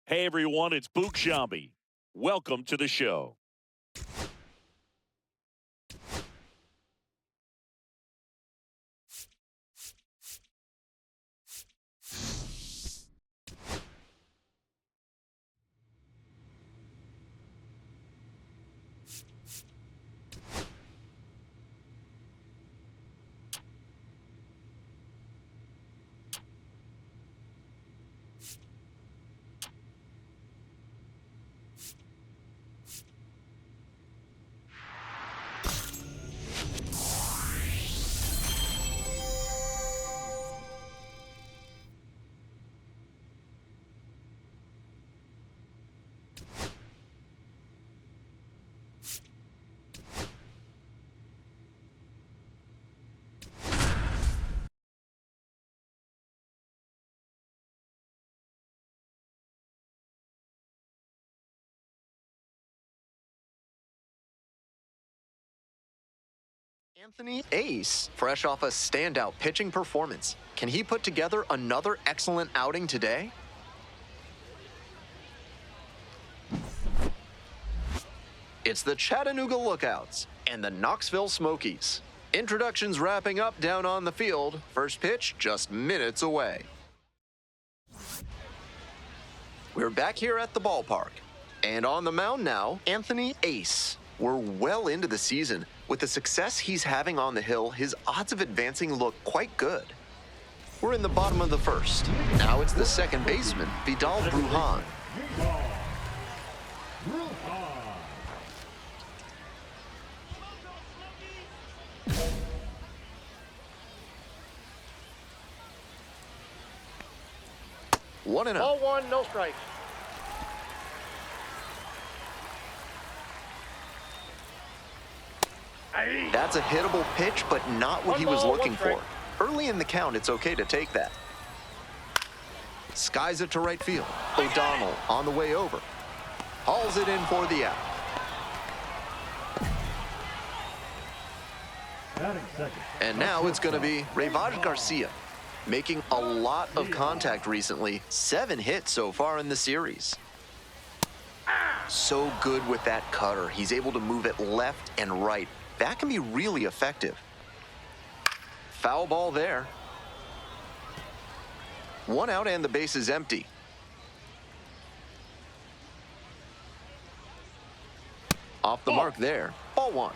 Hey everyone, it's Mlb. Welcome to the show. Anthony Ace, fresh off a standout pitching performance. Can he put together another excellent outing today? It's the Chattanooga Lookouts and the Knoxville Smokies. Introductions wrapping up down on the field. First pitch just minutes away. We're back here at the ballpark. And on the mound now, Anthony Ace. We're well into the season. With the success he's having on the hill, his odds of advancing look quite good. We're in the bottom of the first. Now it's the second baseman, Vidal Brujan. One and Ball out. one, no strikes. That's a hittable pitch, but not what he was looking for. strike. Early in the count, it's okay to take that. Skies it to right field. O'Donnell on the way over. Hauls it in for the out. And now it's going to be Rayvaj Garcia, making a lot of contact recently. 7 hits so far in the series. So good with that cutter. He's able to move it left and right. That can be really effective. Foul ball there. 1 out and the base is empty. Off the mark there. Ball 1.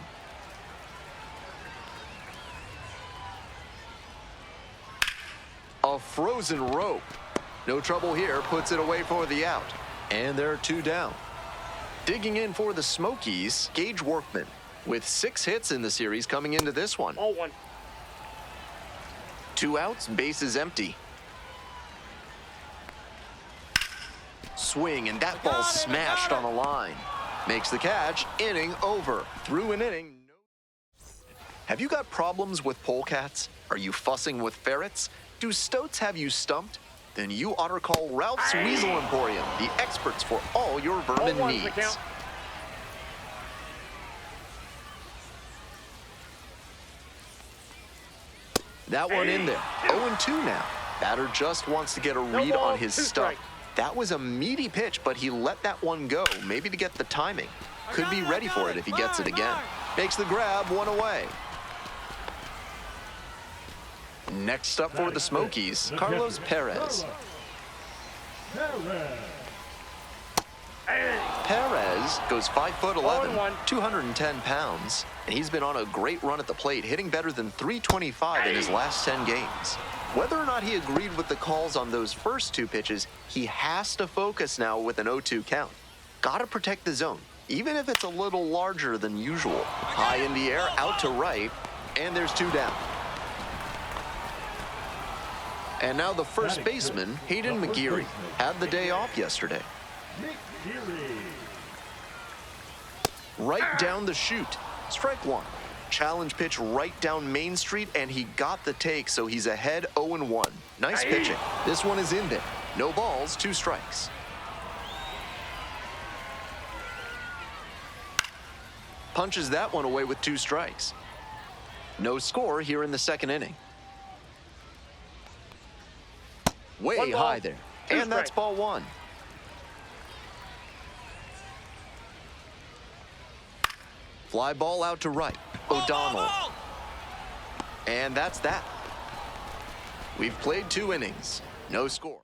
A frozen rope. No trouble here. Puts it away for the out. And there are 2 down. Digging in for the Smokies, Gage Workman, with 6 hits in the series coming into this one. Ball one. 2 outs, base is empty. Swing, and that ball smashed on the line. Makes the catch, inning over. Through an inning. Have you got problems with polecats? Are you fussing with ferrets? Do stoats have you stumped? Then you ought to call Ralph's Weasel Emporium, the experts for all your vermin Ball one's the needs. count. That one in there. 0-2 now. Batter just wants to get a read ball, on his 2 stuff. strikes. That was a meaty pitch, but he let that one go, maybe to get the timing. Could be ready for it if he gets it again. Makes the grab, 1 away. Next up for the Smokies, Carlos Perez. Perez goes 5'11", 0-1. 210 pounds, and he's been on a great run at the plate, hitting better than .325 in his last 10 games. Whether or not he agreed with the calls on those first 2 pitches, he has to focus now with an 0-2 count. Gotta protect the zone, even if it's a little larger than usual. High in the air, out to right, and there's 2 down. And now the first baseman, Hayden McGeary, had the day off yesterday. Right down the chute. Strike 1. Challenge pitch right down Main Street, and he got the take, so he's ahead 0-1. Nice pitching. This one is in there. No balls, 2 strikes. Punches that one away with 2 strikes. No score here in the second inning. Way 1 ball, high there. 2 And that's strikes. ball 1. Fly ball out to right. O'Donnell. And that's that. We've played 2 innings. No score.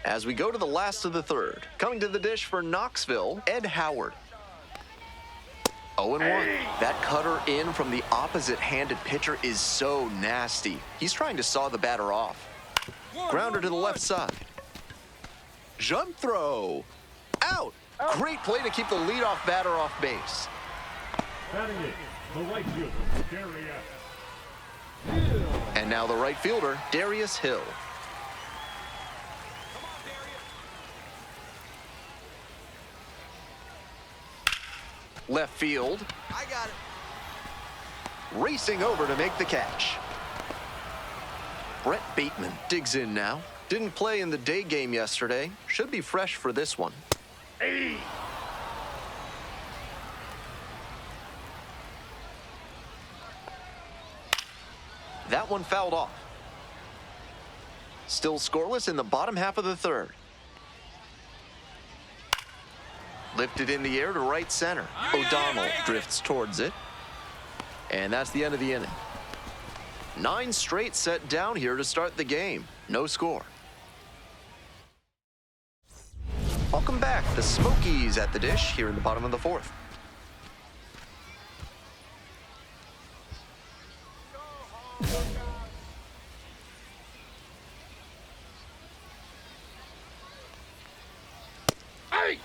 As we go to the last of the third, coming to the dish for Knoxville, Ed Howard. 0-1. That cutter in from the opposite-handed pitcher is so nasty. He's trying to saw the batter off. Grounder to the left side. Jump throw. Out. Great play to keep the leadoff batter off base. Batting it, the right fielder, Darius. And now the right fielder, Darius Hill. Left field. I got it. Racing over to make the catch. Brett Bateman digs in now. Didn't play in the day game yesterday. Should be fresh for this one. Hey. That one fouled off. Still scoreless in the bottom half of the third. Lifted in the air to right center. O'Donnell drifts towards it. And that's the end of the inning. 9 straight set down here to start the game. No score. Welcome back. The Smokies at the dish here in the bottom of the 4th. Hey.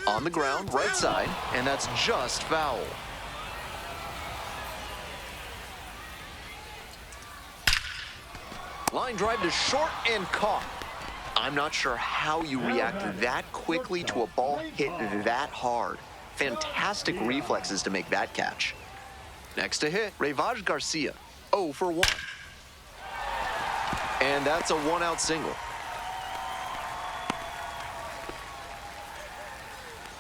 On the ground, right side, and that's just foul. Line drive to short and caught. I'm not sure how you react that quickly to a ball hit that hard. Fantastic reflexes to make that catch. Next to hit, Rayvaj Garcia, 0 for 1. And that's a 1-out single.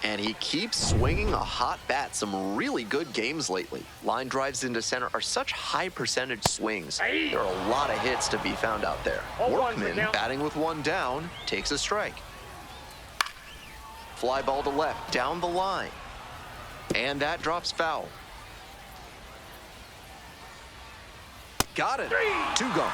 And he keeps swinging a hot bat. Some really good games lately. Line drives into center are such high percentage swings. There are a lot of hits to be found out there. Workman, batting with 1 down, takes a strike. Fly ball to left, down the line. And that drops foul. Got it. 2 gone.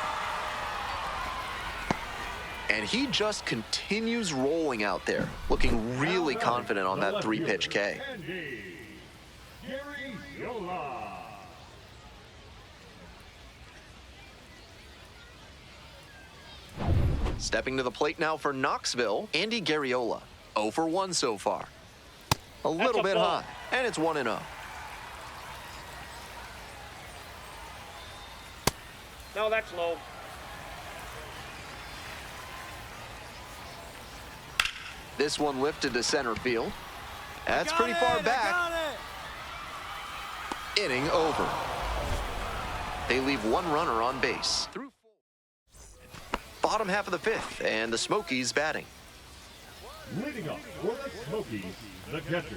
And he just continues rolling out there, looking really confident on that 3-pitch K. Stepping to the plate now for Knoxville, Andy Garriola. 0 for 1 so far. A little bit high, and it's 1-0. No, that's low. This one lifted to center field. That's pretty far back. Inning over. They leave 1 runner on base. Through bottom half of the 5th, and the Smokies batting. Leading up for the Smokies, the catcher.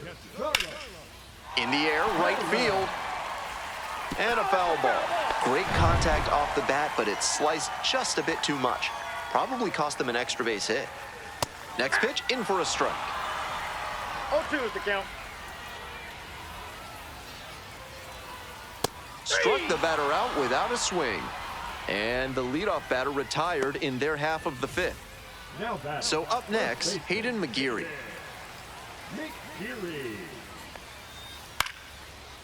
In the air, right field. And a foul ball. Great contact off the bat, but it sliced just a bit too much. Probably cost them an extra base hit. Next pitch, in for a strike. 0-2 is the count. Struck the batter out without a swing. And the leadoff batter retired in their half of the 5th. So up next, Hayden McGeary.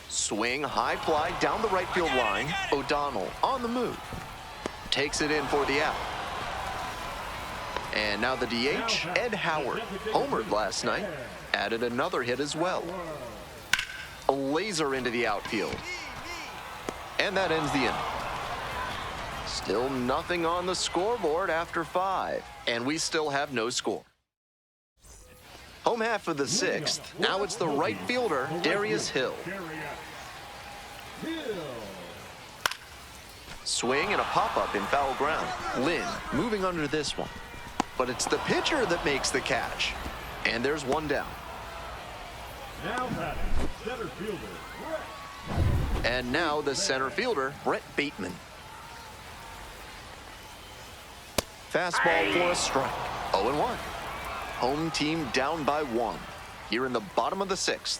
Swing, high fly down the right field line. O'Donnell on the move. Takes it in for the out. And now the DH, Ed Howard, homered last night, added another hit as well. A laser into the outfield. And that ends the inning. Still nothing on the scoreboard after 5, and we still have no score. Home half of the 6th, now it's the right fielder, Darius Hill. Swing and a pop-up in foul ground. Lynn moving under this one. But it's the pitcher that makes the catch. And there's 1 down. Now batting, center fielder, Brett. And now the center fielder, Brett Bateman. fastball for a strike. 0-1. Home team down by 1. Here in the bottom of the 6th.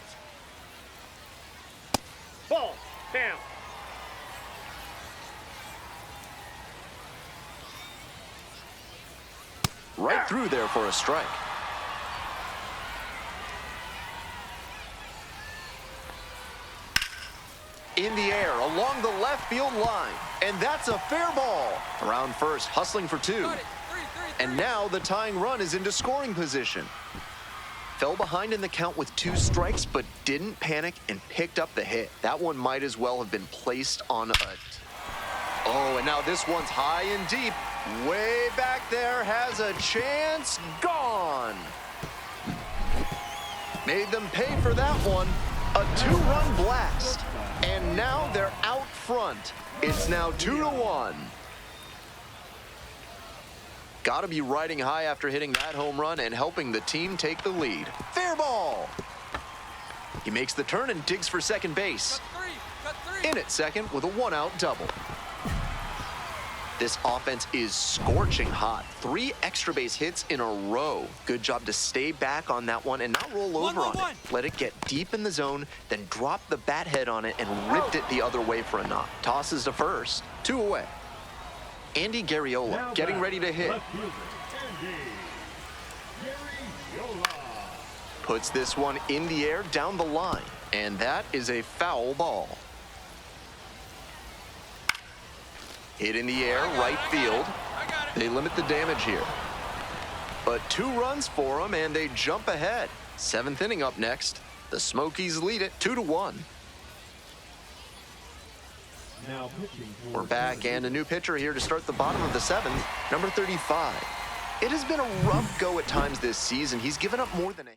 Ball. Down. Right through there for a strike. In the air along the left field line. And that's a fair ball. Around first, hustling for 2. And now the tying run is into scoring position. Fell behind in the count with 2 strikes, but didn't panic and picked up the hit. That one might as well have been placed on a... Oh, and now this one's high and deep. Way back there, has a chance. Gone. Made them pay for that one. A 2-run blast. And now they're out front. It's now 2-1. Gotta be riding high after hitting that home run and helping the team take the lead. Fair ball. He makes the turn and digs for second base. Cut three. In at second with a 1-out double. This offense is scorching hot. 3 extra base hits in a row. Good job to stay back on that one and not roll over on it. Let it get deep in the zone, then drop the bat head on it and ripped it the other way for a knock. Tosses to first. 2 away. Andy Garriola getting ready to hit. Puts this one in the air down the line. And that is a foul ball. Hit in the air, right field. They limit the damage here. But 2 runs for them, and they jump ahead. 7th inning up next. The Smokies lead it 2-1. We're back, and a new pitcher here to start the bottom of the 7th, number 35. It has been a rough go at times this season. He's given up more than a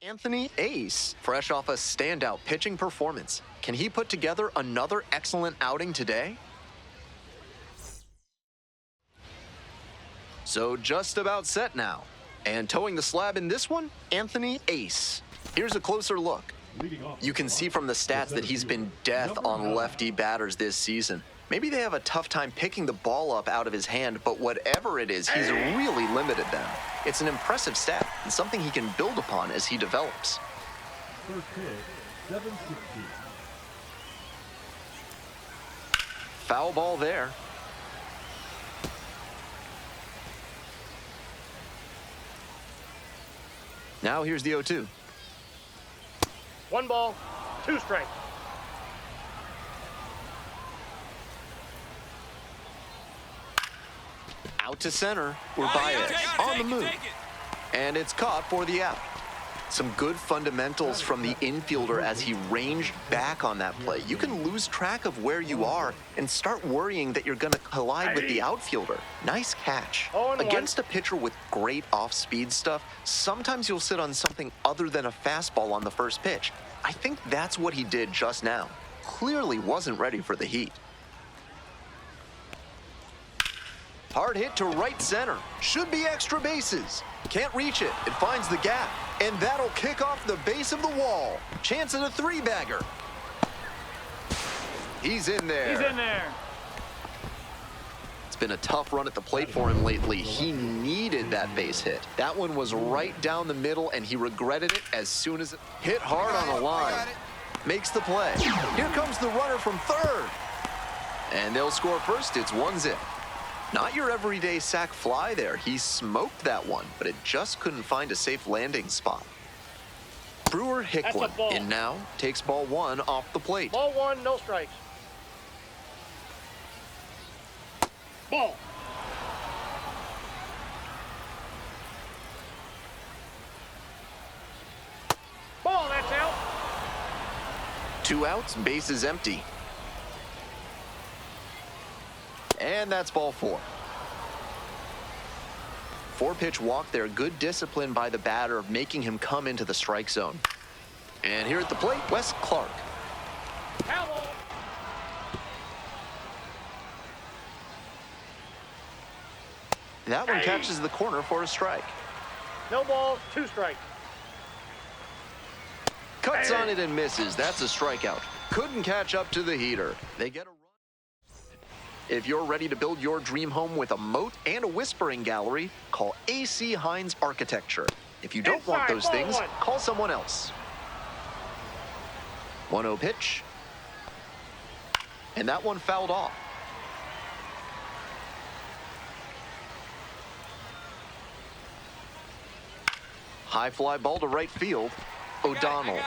Anthony Ace, fresh off a standout pitching performance. Can he put together another excellent outing today? So just about set now. And towing the slab in this one, Anthony Ace. Here's a closer look. You can see from the stats that he's been death on lefty batters this season. Maybe they have a tough time picking the ball up out of his hand, but whatever it is, he's really limited them. It's an impressive stat and something he can build upon as he develops. First pitch, 7-16. Foul ball there. Now here's the 0-2. 1 ball, 2 strikes. Out to center. We're by it. On the move. And it's caught for the out. Some good fundamentals from the infielder as he ranged back on that play. You can lose track of where you are and start worrying that you're going to collide with the outfielder. Nice catch. Against a pitcher with great off-speed stuff, sometimes you'll sit on something other than a fastball on the first pitch. I think that's what he did just now. Clearly wasn't ready for the heat. Hard hit to right center. Should be extra bases. Can't reach it. It finds the gap. And that'll kick off the base of the wall. Chance at a 3-bagger. He's in there. He's in there. It's been a tough run at the plate for him lately. He needed that base hit. That one was right down the middle, and he regretted it as soon as it hit hard on the line. Makes the play. Here comes the runner from third. And they'll score first. It's 1-0. Not your everyday sac fly there. He smoked that one, but it just couldn't find a safe landing spot. Brewer Hicklin in now, takes ball 1 off the plate. Ball 1, no strikes. Ball. Ball, that's out. 2 outs, bases empty. And that's ball 4. 4-pitch walk there. Good discipline by the batter of making him come into the strike zone. And here at the plate, Wes Clark. Foul. That one catches the corner for a strike. No balls, 2 strikes. Cuts on it and misses. That's a strikeout. Couldn't catch up to the heater. They get a run. If you're ready to build your dream home with a moat and a whispering gallery, call AC Hines Architecture. If you don't want those things, call someone else. 1-0 pitch. And that one fouled off. High fly ball to right field. O'Donnell.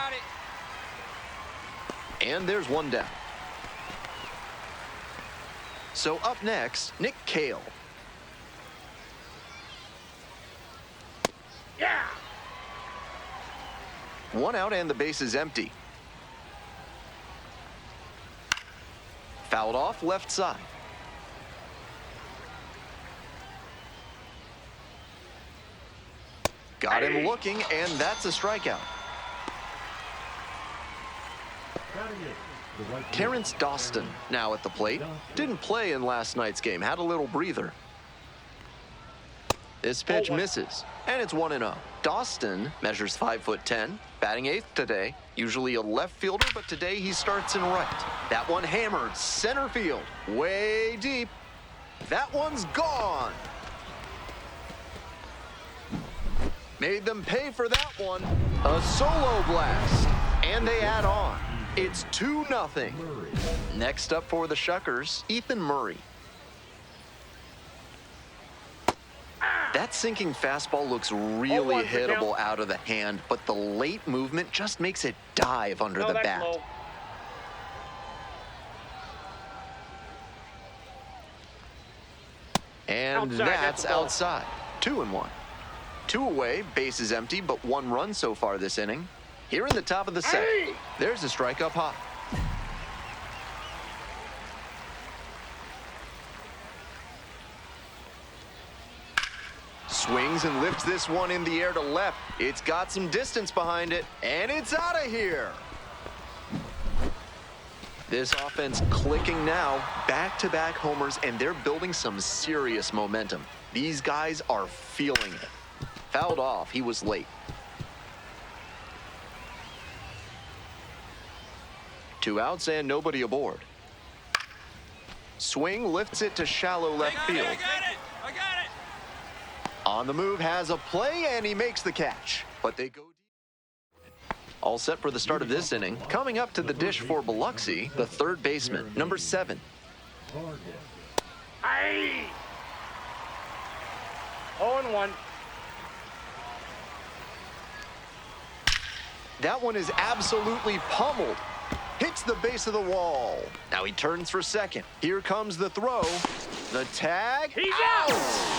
And there's one down. So up next, Nick Cale. Yeah. 1 out and the base is empty. Fouled off left side. Got him looking, and that's a strikeout. Terrence Dawson now at the plate. Didn't play in last night's game. Had a little breather. This pitch misses, and it's 1-0. Dawson measures 5'10", batting 8th today. Usually a left fielder, but today he starts in right. That one hammered center field, way deep. That one's gone. Made them pay for that one. A solo blast, and they add on. It's 2-0. Next up for the Shuckers, Ethan Murray. That sinking fastball looks really hittable out of the hand, but the late movement just makes it dive under the bat. Low. And that's outside. 2-1. 2 away, base is empty, but 1 run so far this inning. Here in the top of the second, there's a strike up high. Swings and lifts this one in the air to left. It's got some distance behind it, and it's out of here. This offense clicking now, back-to-back homers, and they're building some serious momentum. These guys are feeling it. Fouled off, he was late. 2 outs and nobody aboard. Swing lifts it to shallow left field. I got it! On the move, has a play, and he makes the catch. But they go deep. All set for the start of this inning. Coming up to the dish for Biloxi, the third baseman, number 7. Aye! 0-1. That one is absolutely pummeled. Hits the base of the wall. Now he turns for second. Here comes the throw. The tag. He's out!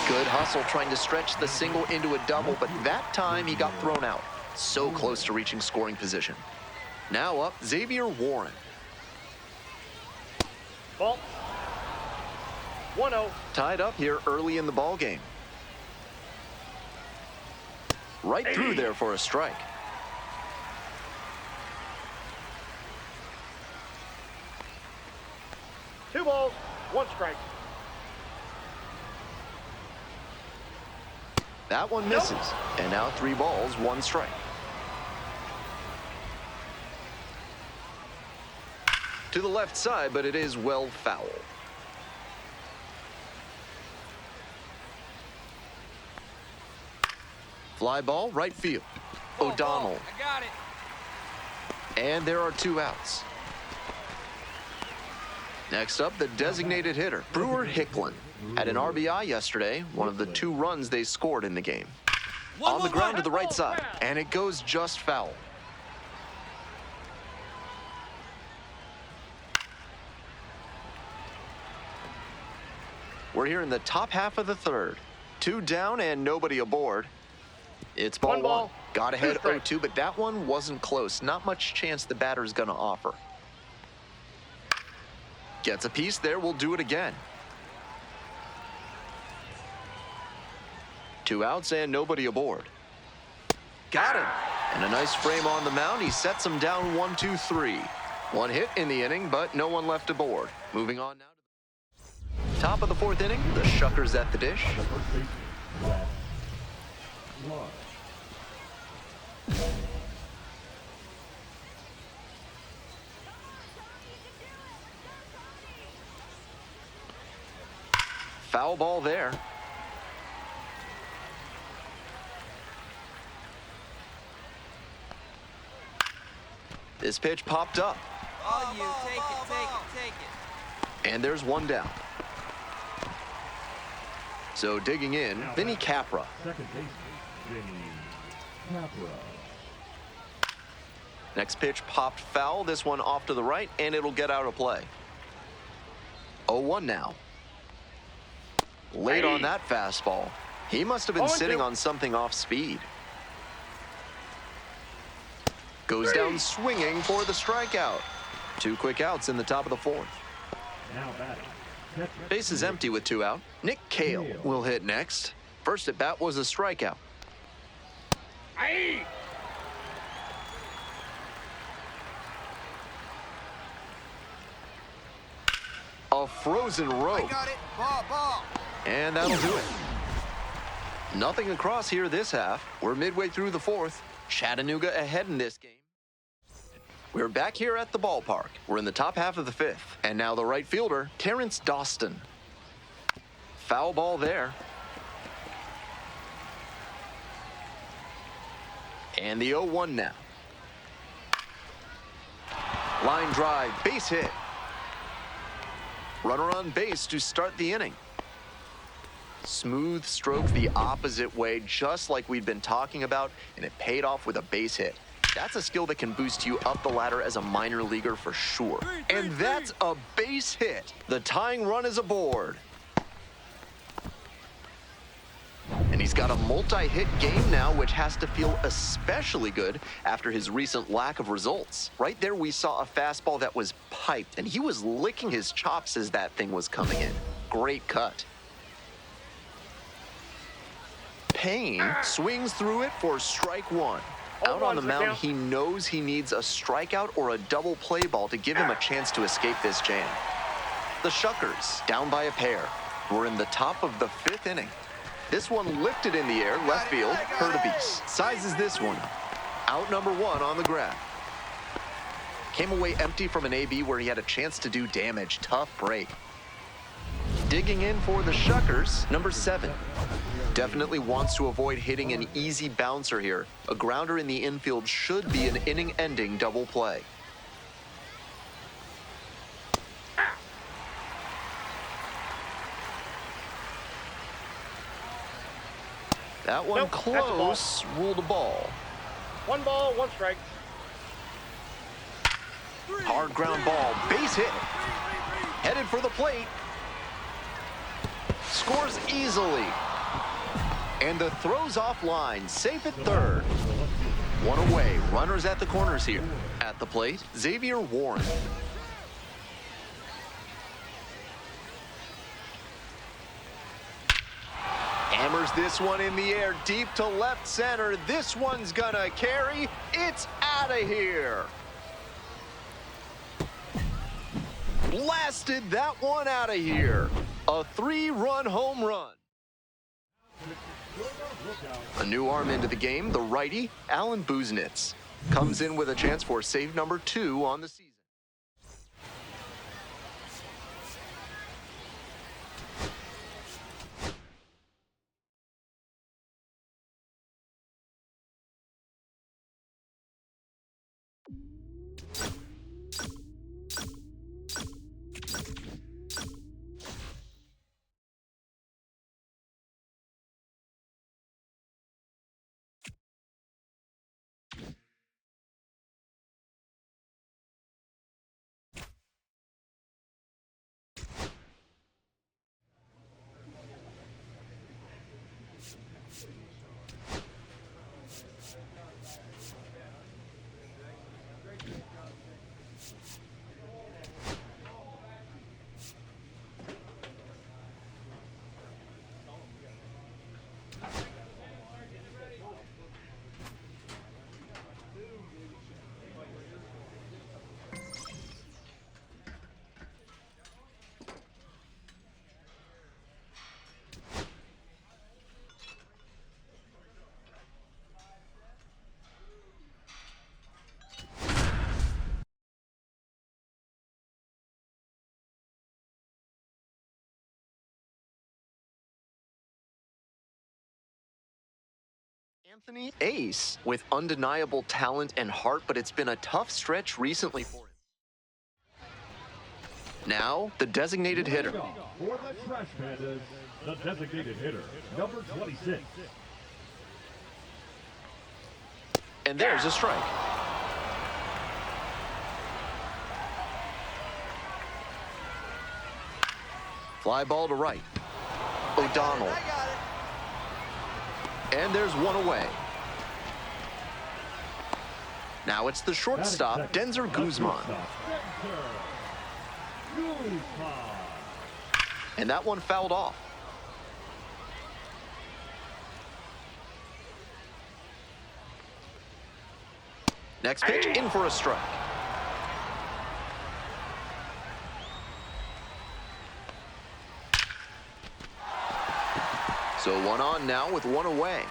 Good hustle trying to stretch the single into a double, but that time he got thrown out. So close to reaching scoring position. Now up, Xavier Warren. Ball. 1-0. Tied up here early in the ball game. Right through there for a strike. Two balls, 1 strike. That one misses. And now 3 balls, 1 strike. To the left side, but it is well foul. Fly ball, right field. O'Donnell. I got it. And there are 2 outs. Next up, the designated hitter, Brewer Hicklin. Had an RBI yesterday, one of the 2 runs they scored in the game. On the ground to the right side, and it goes just foul. We're here in the top half of the third. 2 down and nobody aboard. It's ball 1 ball. Got ahead 2 strikes. 0-2, but that one wasn't close. Not much chance the batter's gonna offer. Gets a piece there, we'll do it again. 2 outs and nobody aboard. Got him. And a nice frame on the mound. He sets him down 1-2-3. 1 hit in the inning, but no one left aboard. Moving on now to the top of the 4th inning. The Shuckers at the dish. Foul ball there. This pitch popped up. All you, take it. And there's 1 down. So digging in, Vinny Capra. Second baseman, Vinny Capra. Next pitch popped foul. This one off to the right, and it'll get out of play. 0-1 now. Late on that fastball. He must have been 0-2. sitting on something off speed. Goes down swinging for the strikeout. 2 quick outs in the top of the 4th. Now batting. Catcher. Base is empty with 2 out. Nick Cale will hit next. First at bat was a strikeout. Aye! A frozen rope. Got it. Ball. And that'll do it. Nothing across here this half. We're midway through the 4th. Chattanooga ahead in this game. We're back here at the ballpark. We're in the top half of the 5th. And now the right fielder, Terrence Dawson. Foul ball there. And the 0-1 now. Line drive, base hit. Runner on base to start the inning. Smooth stroke the opposite way, just like we've been talking about, and it paid off with a base hit. That's a skill that can boost you up the ladder as a minor leaguer for sure. And that's a base hit. The tying run is aboard. And he's got a multi-hit game now, which has to feel especially good after his recent lack of results. Right there, we saw a fastball that was piped, and he was licking his chops as that thing was coming in. Great cut. pain, swings through it for strike one. Out on the mound, he knows he needs a strikeout or a double play ball to give him a chance to escape this jam. The Shuckers, down by a pair. We're in the top of the 5th inning. This one lifted in the air, left field, Hurtubise sizes this one up. Out number 1 on the grab. Came away empty from an AB where he had a chance to do damage. Tough break. Digging in for the Shuckers, number 7. Definitely wants to avoid hitting an easy bouncer here. A grounder in the infield should be an inning-ending double play. That one Nope, close, ruled a ball. 1 ball, 1 strike. Hard ground ball, base hit. Headed for the plate. Scores easily. And the throw's offline, safe at third. 1 away, runners at the corners here. At the plate, Xavier Warren. Hammers this one in the air, deep to left center. This one's gonna carry. It's out of here. Blasted that one out of here. A 3-run home run. A new arm into the game, the righty, Alan Buznitz. Comes in with a chance for save number 2 on the season. Anthony Ace with undeniable talent and heart, but it's been a tough stretch recently for him. Now, the designated hitter. For the Trash Pandas, the designated hitter, number 26. And there's a strike. Fly ball to right. O'Donnell. And there's one away. Now it's the shortstop, Denzer Guzman. And that one fouled off. Next pitch, in for a strike. So 1 on now with 1 away.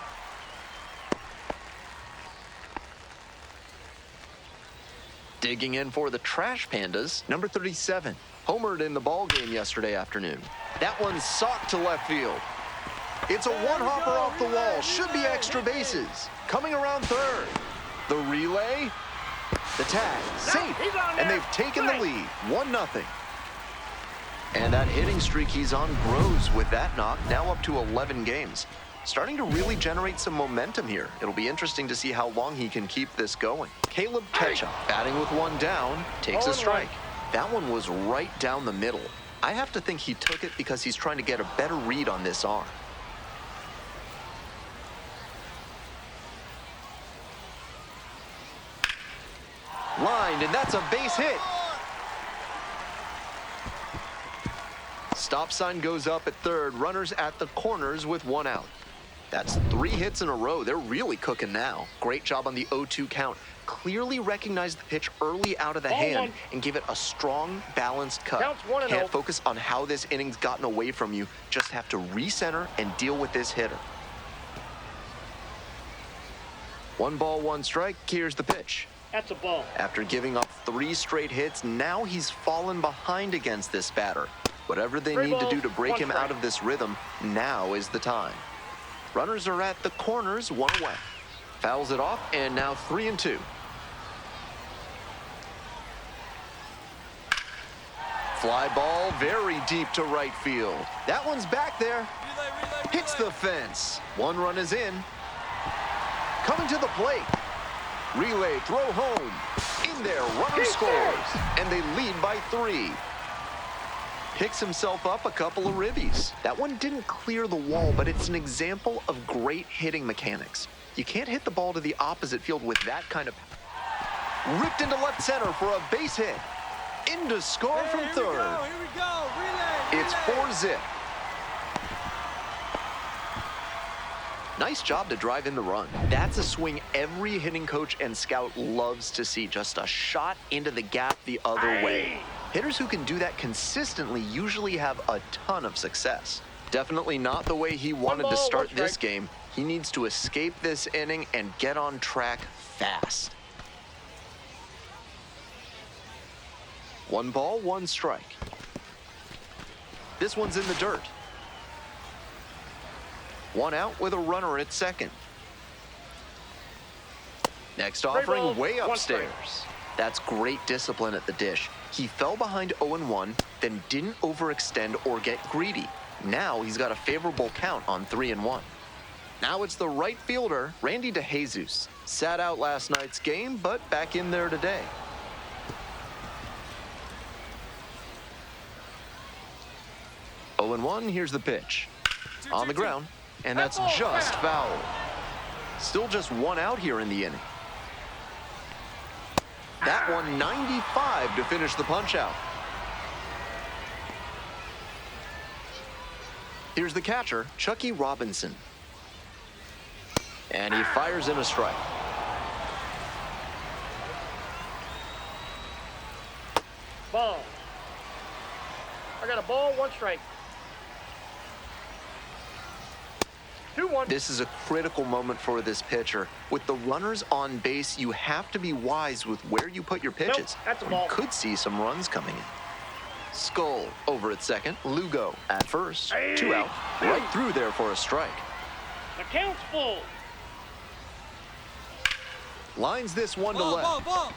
Digging in for the Trash Pandas, number 37. Homered in the ball game yesterday afternoon. That one socked to left field. It's a one-hopper off the wall. Should be extra bases. Coming around third. The relay. The tag. Safe. And they've taken the lead. 1-0. And that hitting streak he's on grows with that knock, now up to 11 games. Starting to really generate some momentum here. It'll be interesting to see how long he can keep this going. Caleb Ketchum, batting with 1 down, takes a strike. That one was right down the middle. I have to think he took it because he's trying to get a better read on this arm. Lined, and that's a base hit. Stop sign goes up at third. Runners at the corners with 1 out. That's 3 hits in a row. They're really cooking now. Great job on the 0-2 count. Clearly recognized the pitch early out of the hand and gave it a strong, balanced cut. Counts 1-0. Can't focus on how this inning's gotten away from you. Just have to recenter and deal with this hitter. 1 ball, 1 strike. Here's the pitch. That's a ball. After giving up 3 straight hits, now he's fallen behind against this batter. Whatever they need to do to break him out of this rhythm, now is the time. Runners are at the corners, 1 away. Fouls it off, and now 3-2. Fly ball very deep to right field. That one's back there. Hits the fence. 1 run is in. Coming to the plate. Relay, throw home. In there, runner scores. And they lead by 3. Picks himself up a couple of ribbies. That one didn't clear the wall, but it's an example of great hitting mechanics. You can't hit the ball to the opposite field with that kind of... Ripped into left center for a base hit. In to score from third. Here we go. Relay. It's 4-zip. Nice job to drive in the run. That's a swing every hitting coach and scout loves to see. Just a shot into the gap the other way. Hitters who can do that consistently usually have a ton of success. Definitely not the way he wanted to start this game. He needs to escape this inning and get on track fast. 1 ball, 1 strike. This one's in the dirt. 1 out with a runner at second. Next offering way upstairs. That's great discipline at the dish. He fell behind 0-1, then didn't overextend or get greedy. Now he's got a favorable count on 3-1. Now it's the right fielder, Randy DeJesus. Sat out last night's game, but back in there today. 0-1, here's the pitch. On the ground, and that's just foul. Still just 1 out here in the inning. That one 95 to finish the punch-out. Here's the catcher, Chucky Robinson. And he fires in a strike. Ball. I got a ball, 1 strike. 2-1. This is a critical moment for this pitcher. With the runners on base, you have to be wise with where you put your pitches. Nope, that's a You ball. could see some runs coming in. Skull over at second. Lugo at first. 2 out. Right through there for a strike. The count's full. Lines this one to left. Ball.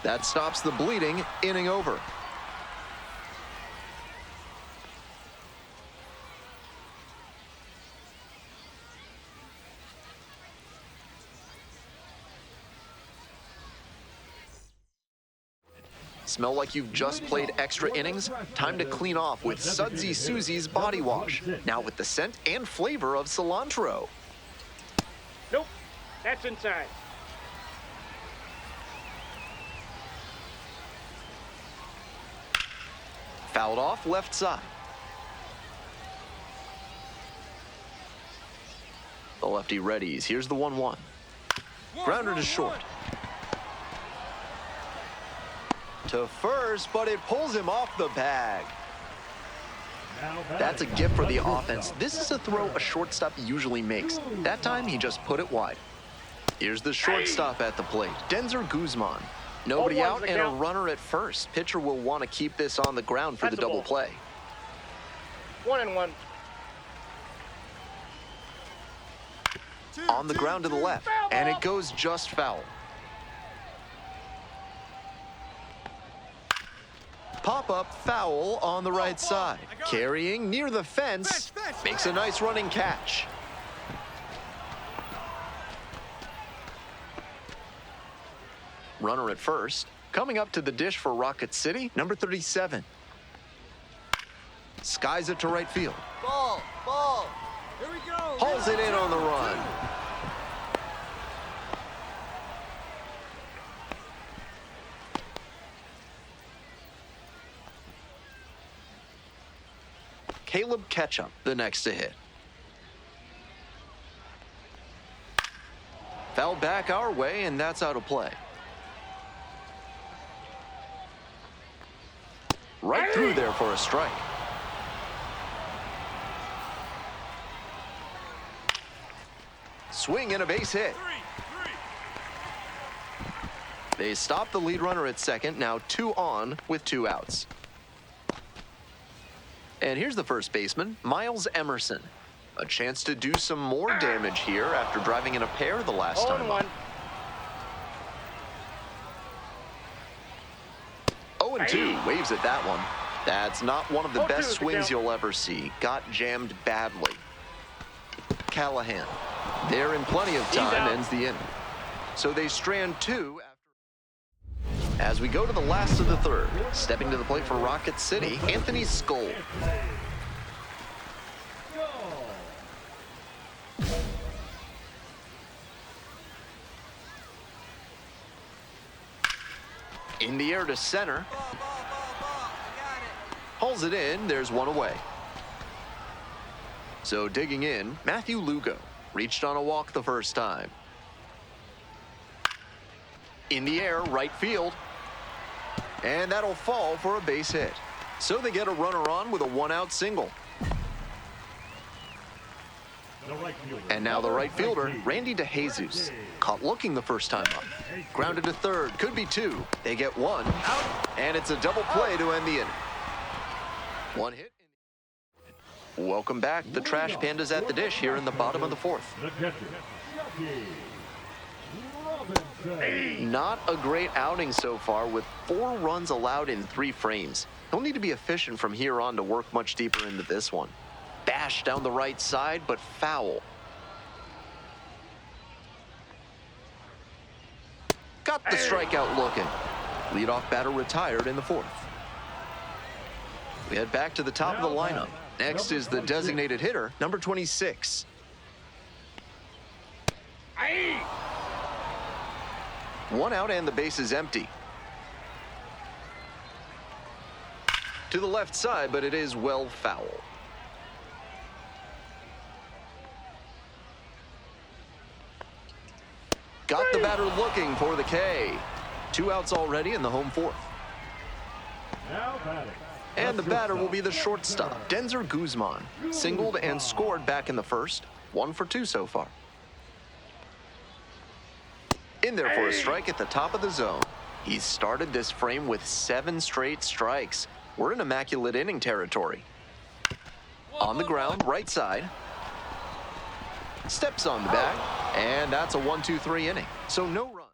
That stops the bleeding. Inning over. Smell like you've just played extra innings? Time to clean off with Sudsy Susie's Body Wash. Now with the scent and flavor of cilantro. Nope. That's inside. Fouled off left side. The lefty readies. Here's the 1-1. Grounder to short. To first, but it pulls him off the bag. That's a gift for the offense. This is a throw a shortstop usually makes. That time, he just put it wide. Here's the shortstop at the plate, Denzer Guzman. Nobody out and a runner at first. Pitcher will want to keep this on the ground for the double play. 1-1. On the ground to the left, and it goes just foul. Pop-up foul on the right side. Carrying near the fence, makes a nice running catch. Runner at first. Coming up to the dish for Rocket City, number 37. Skies it to right field. Ball. Here we go. Hauls it in on the run. Caleb Ketchup, the next to hit. ball back our way, and that's out of play. Right through there for a strike. Swing and a base hit. They stop the lead runner at second, now 2 on with 2 outs. And here's the first baseman, Miles Emerson. A chance to do some more damage here after driving in a pair the last time up. 0-2, waves at that one. That's not one of the best swings you'll ever see. Got jammed badly. Callahan, there in plenty of time, ends the inning. So they strand 2 after. As we go to the last of the third, stepping to the plate for Rocket City, Anthony Skoll. In the air to center. Hauls it in, there's 1 away. So digging in, Matthew Lugo reached on a walk the first time. In the air, right field. And that'll fall for a base hit. So they get a runner on with a 1-out single. And now the right fielder, Randy DeJesus, caught looking the first time up. Grounded to third, could be 2. They get 1, and it's a double play to end the inning. 1 hit. Welcome back. The Trash Pandas at the dish here in the bottom of the 4th. Not a great outing so far with 4 runs allowed in 3 frames. He'll need to be efficient from here on to work much deeper into this one. Bash down the right side, but foul. Got the strikeout looking. Leadoff batter retired in the 4th. We head back to the top of the lineup. Next is the designated hitter, number 26. 1 out and the base is empty. To the left side, but it is well foul. Got the batter looking for the K. 2 outs already in the home 4th. And the batter will be the shortstop, Denzer Guzman. Singled and scored back in the first. 1 for 2 so far. In there for a strike at the top of the zone. He's started this frame with 7 straight strikes. We're in immaculate inning territory. On the ground, right side. Steps on the bag, and that's a 1-2-3 inning. So no run.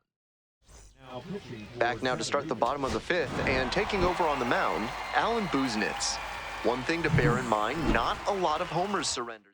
Back now to start the bottom of the 5th, and taking over on the mound, Alan Buznitz. One thing to bear in mind, not a lot of homers surrendered.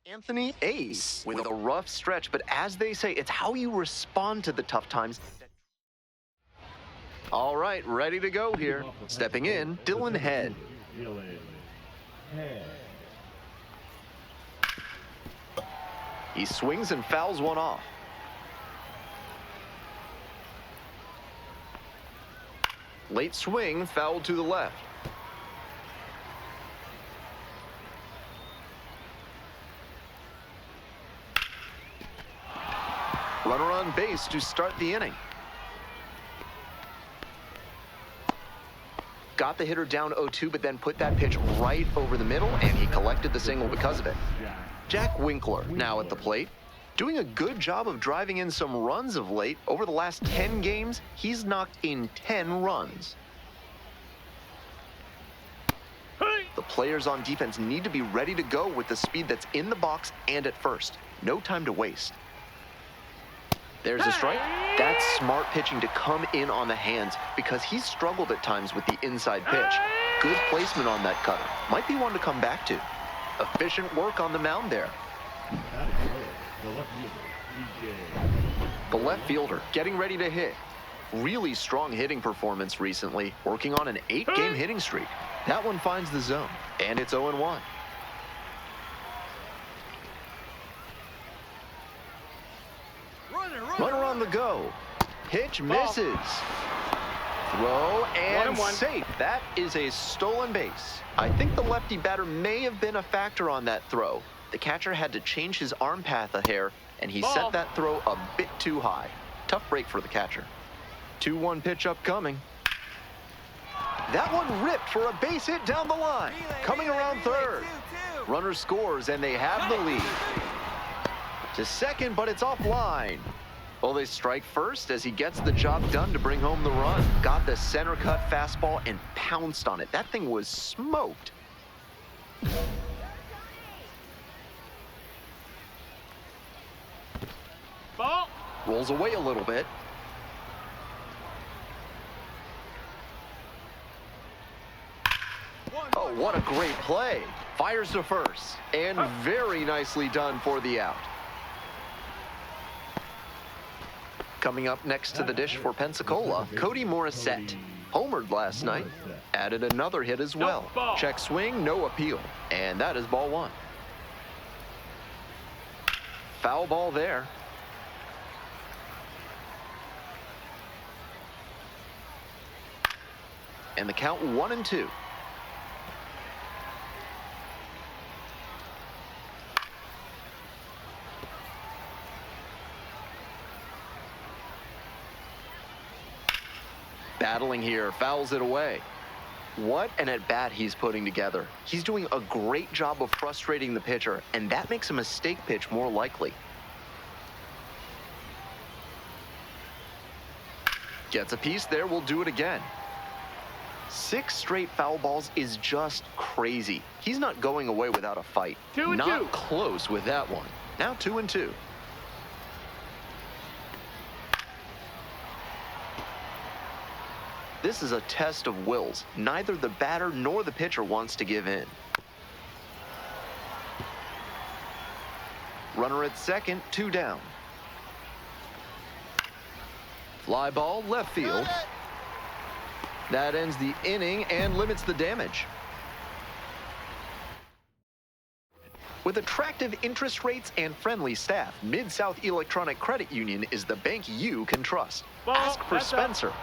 Anthony Ace with a rough stretch, but as they say, it's how you respond to the tough times. All right, ready to go here. Stepping in, Dylan Head. He swings and fouls one off. Late swing, foul to the left. Runner on base to start the inning. got the hitter down 0-2, but then put that pitch right over the middle, and he collected the single because of it. Jack Winkler now at the plate. Doing a good job of driving in some runs of late. Over the last 10 games, he's knocked in 10 runs. The players on defense need to be ready to go with the speed that's in the box and at first. No time to waste. There's a strike. That's smart pitching to come in on the hands because he's struggled at times with the inside pitch. Good placement on that cutter. Might be one to come back to. Efficient work on the mound there. The left fielder getting ready to hit. Really strong hitting performance recently, working on an 8-game hitting streak. That one finds the zone, and it's 0-1. Runner on the go. Pitch misses. Throw and safe. That is a stolen base. I think the lefty batter may have been a factor on that throw. The catcher had to change his arm path a hair, and he set that throw a bit too high. Tough break for the catcher. 2-1 pitch upcoming. That one ripped for a base hit down the line. Coming around third. Runner scores, and they have the lead. To second, but it's offline. Well, they strike first as he gets the job done to bring home the run. Got the center cut fastball and pounced on it. That thing was smoked. Ball. Rolls away a little bit. Oh, what a great play. Fires to first. And very nicely done for the out. Coming up next to the dish for Pensacola, Cody Morissette. Homered last night. Added another hit as well. Check swing, no appeal. And that is ball one. Foul ball there. And the count 1-2. Battling here, fouls it away. What an at-bat he's putting together. He's doing a great job of frustrating the pitcher, and that makes a mistake pitch more likely. Gets a piece there, we'll do it again. 6 straight foul balls is just crazy. He's not going away without a fight. 2-2. Not close with that one. Now 2-2. This is a test of wills. Neither the batter nor the pitcher wants to give in. Runner at second, 2 down. Fly ball, left field. That ends the inning and limits the damage. With attractive interest rates and friendly staff, Mid-South Electronic Credit Union is the bank you can trust. Ask for Spencer.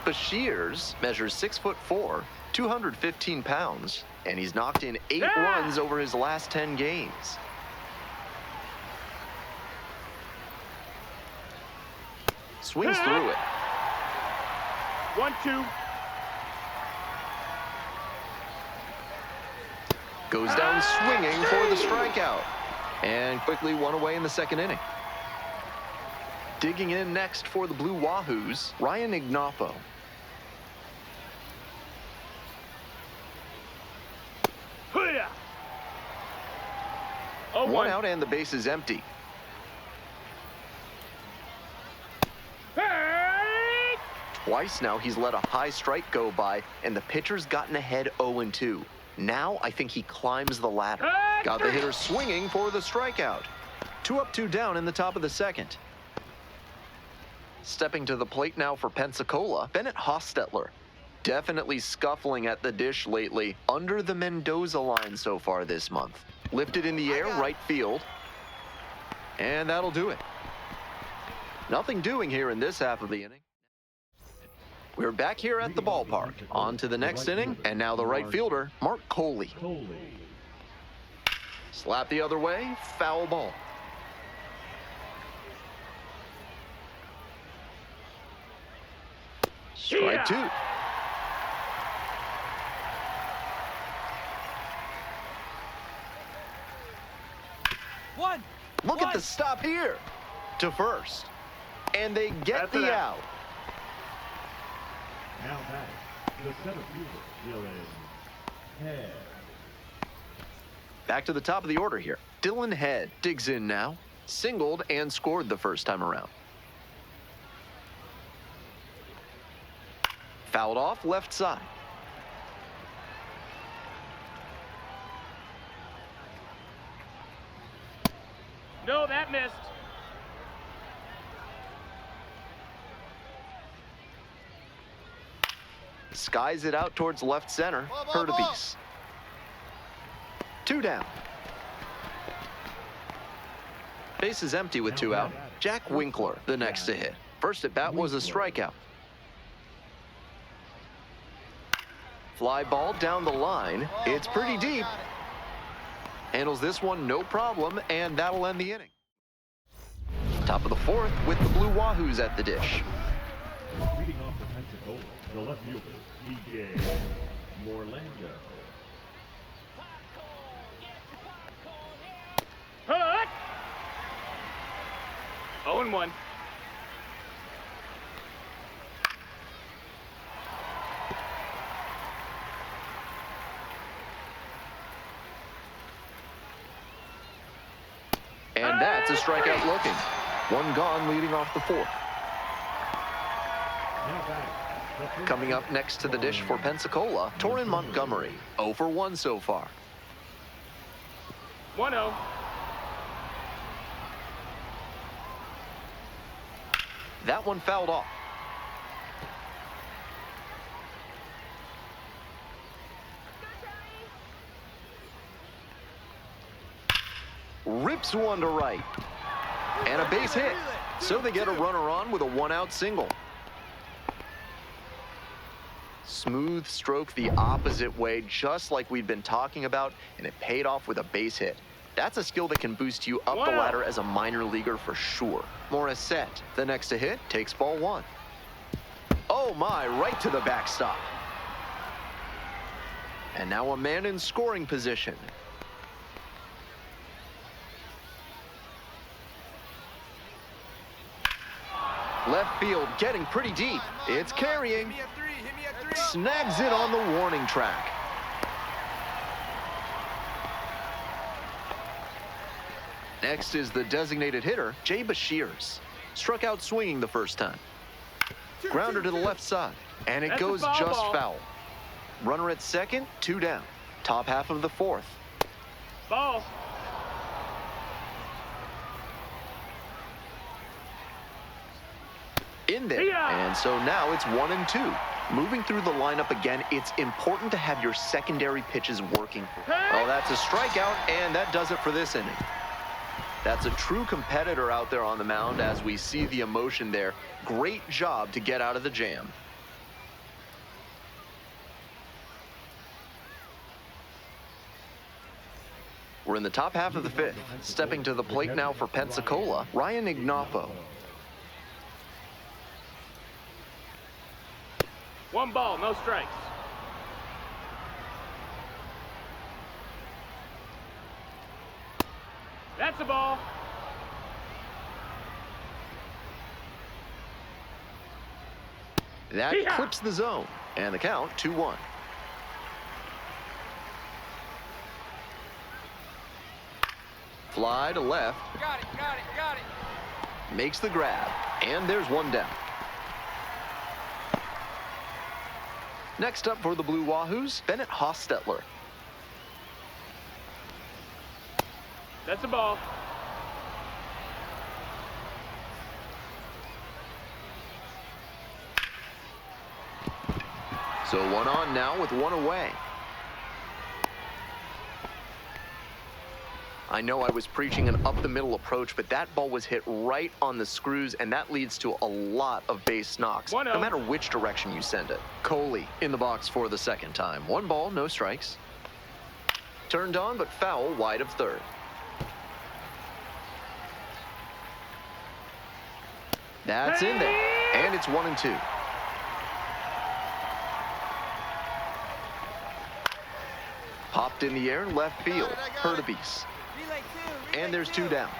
Bashirs measures 6'4", 215 pounds, and he's knocked in 8 runs over his last 10 games. Swings through it. 1-2. Goes down swinging for the strikeout. And quickly one away in the second inning. Digging in next for the Blue Wahoos, Ryan Ignapo. One out and the base is empty. Twice now he's let a high strike go by, and the pitcher's gotten ahead 0-2. Now I think he climbs the ladder. Got the hitter swinging for the strikeout. 2 up, 2 down in the top of the second. Stepping to the plate now for Pensacola, Bennett Hostetler. Definitely scuffling at the dish lately, under the Mendoza line so far this month. Lifted in the air, right field. And that'll do it. Nothing doing here in this half of the inning. We're back here at the ballpark. On to the next inning, and now the right fielder, Mark Coley. Slap the other way, foul ball. Strike 2. look at the stop here. To first. And they get the out. Now back. The center fielder, Dylan Head. Back to the top of the order here. Dylan Head digs in now. Singled and scored the first time around. Fouled off left side. No, that missed. Skies it out towards left center. Hurtubise. 2 down. Base is empty with 2 out. Jack Winkler, the next to hit. First at bat was a strikeout. Fly ball down the line. It's pretty deep. Handles this one no problem, and that'll end the inning. Top of the 4th with the Blue Wahoos at the dish. Leading off the Pensacola, the left fielder, DJ Morlando. Hut! 0-1. And that's a strikeout looking. 1 gone leading off the 4th. Now back. Coming up next to the dish for Pensacola, Torrin Montgomery. 0 for 1 so far. 1-0. That one fouled off. Rips one to right. And a base hit. So they get a runner on with a 1-out single. Smooth stroke the opposite way, just like we've been talking about, and it paid off with a base hit. That's a skill that can boost you up the ladder as a minor leaguer for sure. Morissette, the next to hit, takes ball 1. Oh my, right to the backstop. And now a man in scoring position. Left field getting pretty deep. It's carrying. Snags it on the warning track. Next is the designated hitter, Jay Bashirs. Struck out swinging the first time. Grounder to the left side, and it goes just foul. Runner at second, 2 down. Top half of the 4th. Ball. In there, and so now it's 1 and 2. Moving through the lineup again, it's important to have your secondary pitches working. Oh, that's a strikeout, and that does it for this inning. That's a true competitor out there on the mound as we see the emotion there. Great job to get out of the jam. We're in the top half of the 5th. Stepping to the plate now for Pensacola, Ryan Ignapo. 1 ball, no strikes. That's a ball. That clips the zone, and the count 2-1. Fly to left. Got it. Makes the grab, and there's 1 down. Next up for the Blue Wahoos, Bennett Hostetler. That's a ball. So 1 on now with 1 away. I know I was preaching an up-the-middle approach, but that ball was hit right on the screws, and that leads to a lot of base knocks, no matter which direction you send it. Coley in the box for the 2nd time. 1 ball, no strikes. Turned on, but foul wide of 3rd. That's in there, and it's 1 and 2. Popped in the air in left field. Hurtubise. And there's 2 down.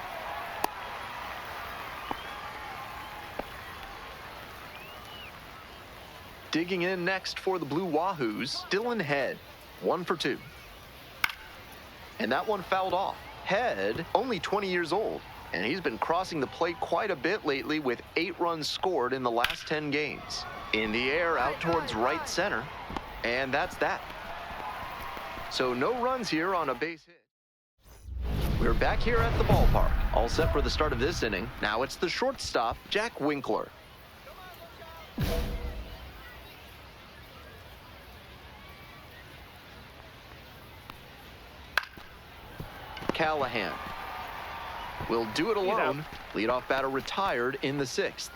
Digging in next for the Blue Wahoos, Dylan Head, 1 for 2. And that one fouled off. Head, only 20 years old, and he's been crossing the plate quite a bit lately with 8 runs scored in the last 10 games. In the air, out towards right center, and that's that. So no runs here on a base hit. We're back here at the ballpark, all set for the start of this inning. Now it's the shortstop, Jack Winkler. Callahan will do it alone. Leadoff batter retired in the 6th.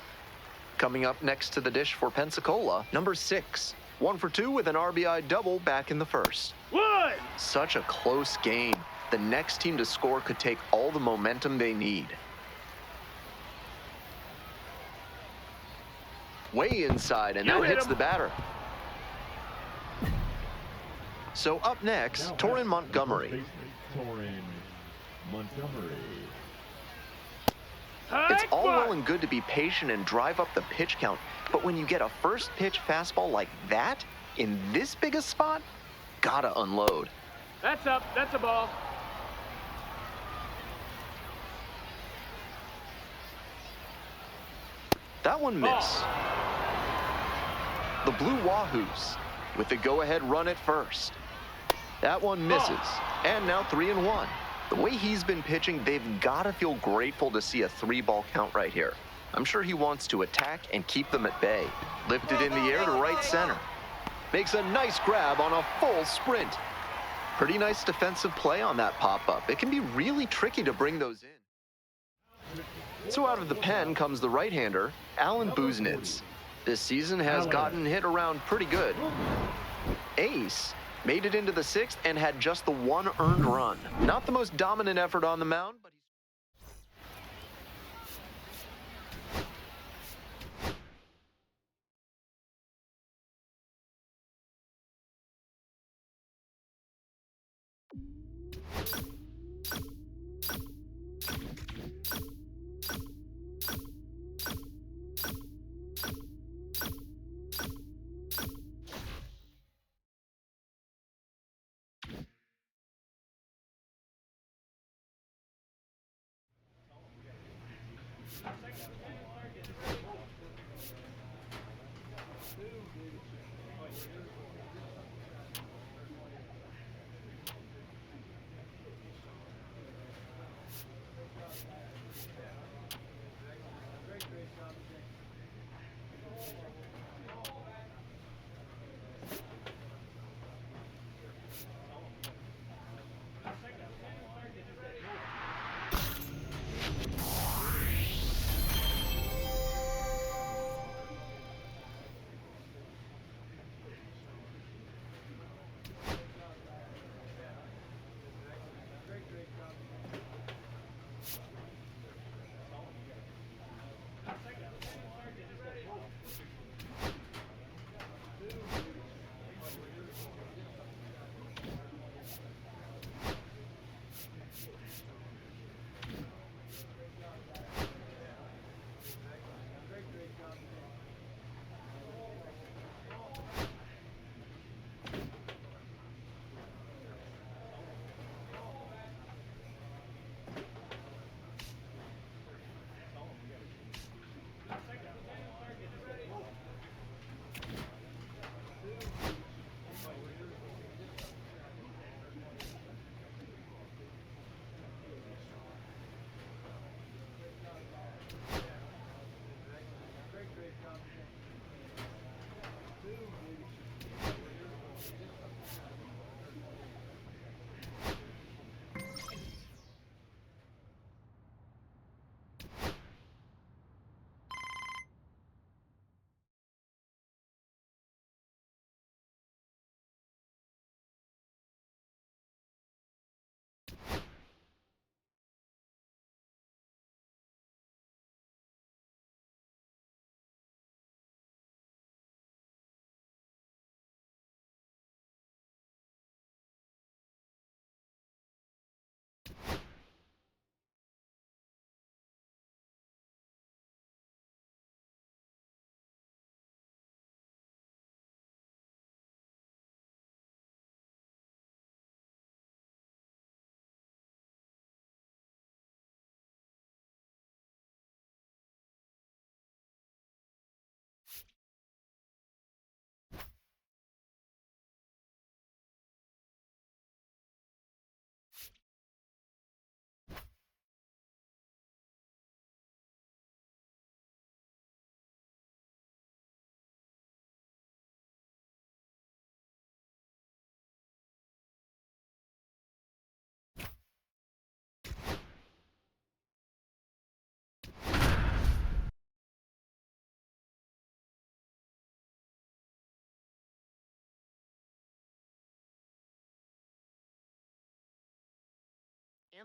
Coming up next to the dish for Pensacola, number 6. 1 for 2 with an RBI double back in the 1st. One. Such a close game. The next team to score could take all the momentum they need. Way inside, and that hits the batter. So up next, Torrin Montgomery. Torrin Montgomery. It's all well and good to be patient and drive up the pitch count, but when you get a first pitch fastball like that, in this big a spot, gotta unload. That's up. That's a ball. That one missed. The Blue Wahoos with the go-ahead run at first. That one misses, and now 3-1. The way he's been pitching, they've got to feel grateful to see a 3-ball count right here. I'm sure he wants to attack and keep them at bay. Lifted in the air to right center. Makes a nice grab on a full sprint. Pretty nice defensive play on that pop-up. It can be really tricky to bring those in. So out of the pen comes the right-hander, Alan Buznitz. This season has gotten hit around pretty good. Ace made it into the 6th and had just the 1 earned run. Not the most dominant effort on the mound, but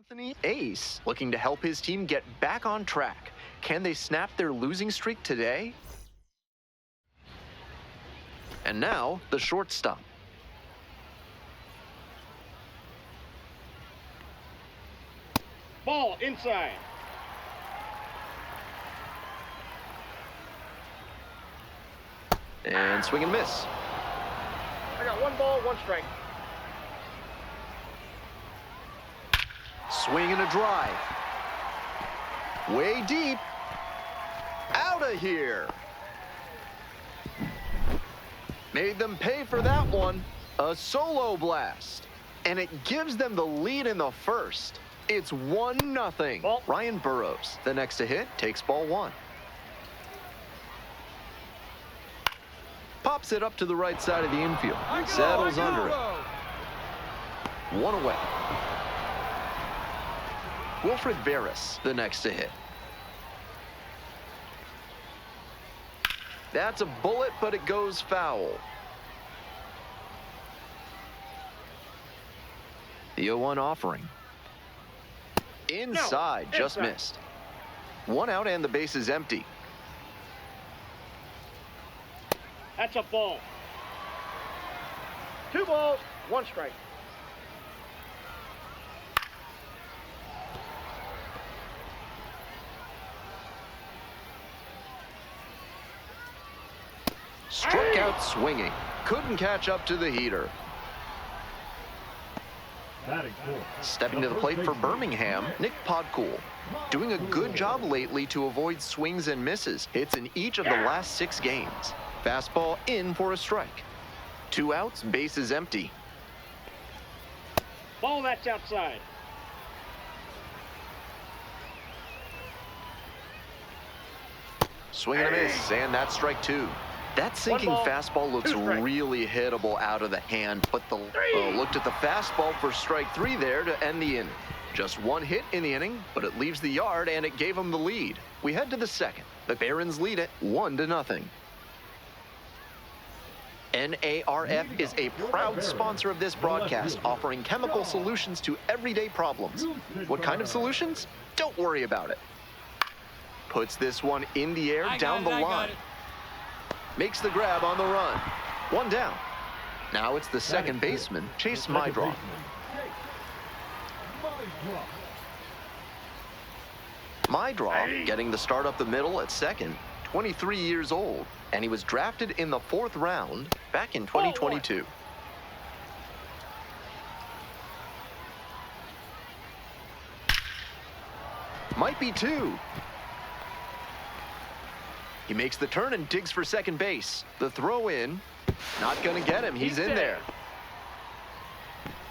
Anthony Ace looking to help his team get back on track. Can they snap their losing streak today? And now, the shortstop. Ball inside. And swing and miss. I got 1 ball, 1 strike. Swing and a drive. Way deep. Out of here. Made them pay for that one. A solo blast. And it gives them the lead in the first. It's 1-0. Ball. Ryan Burroughs, the next to hit, takes ball 1. Pops it up to the right side of the infield. Settles under it. 1 away. Wilfred Veras, the next to hit. That's a bullet, but it goes foul. The 0-1 offering. Inside, No, just inside. missed. 1 out and the base is empty. That's a ball. 2 balls, 1 strike. Struck out swinging. Couldn't catch up to the heater. Batting fourth. Stepping to the plate for Birmingham, Nick Podcool. Doing a good job lately to avoid swings and misses. Hits in each of the last 6 games. Fastball in for a strike. 2 outs, base is empty. Ball that's outside. Swing and a miss, and that's strike 2. That sinking ball, fastball looks 2 strikes. really hittable out of the hand, but the looked at the fastball for strike 3 there to end the inning. Just 1 hit in the inning, but it leaves the yard, and it gave them the lead. We head to the second. The Barons lead it 1-0. NARF is a proud sponsor of this broadcast, offering chemical solutions to everyday problems. What kind of solutions? Don't worry about it. Puts this one in the air down the line. Makes the grab on the run. 1 down. Now it's the second baseman, Chase Mydroff. Mydroff getting the start up the middle at second, 23 years old, and he was drafted in the 4th round back in 2022. Might be 2. He makes the turn and digs for second base. The throw in, not gonna get him. He's in there.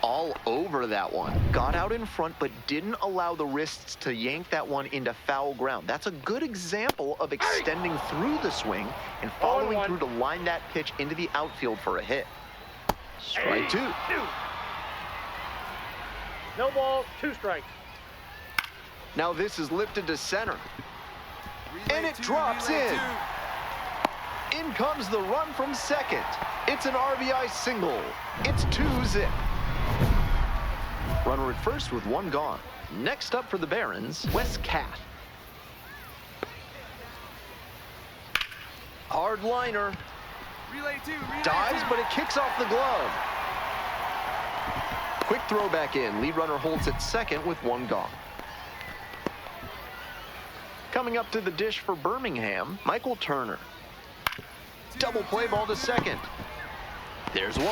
All over that one. Got out in front, but didn't allow the wrists to yank that one into foul ground. That's a good example of extending through the swing and following through to line that pitch into the outfield for a hit. Strike 2. No ball, 2 strikes. Now this is lifted to center. And it drops in. In comes the run from second. It's an RBI single. It's 2-zip. Runner at first with 1 gone. Next up for the Barons, Wes Cat. Hard liner. Dives, but it kicks off the glove. Quick throw back in. Lead runner holds at second with 1 gone. Coming up to the dish for Birmingham, Michael Turner. Double play ball to second. There's 1.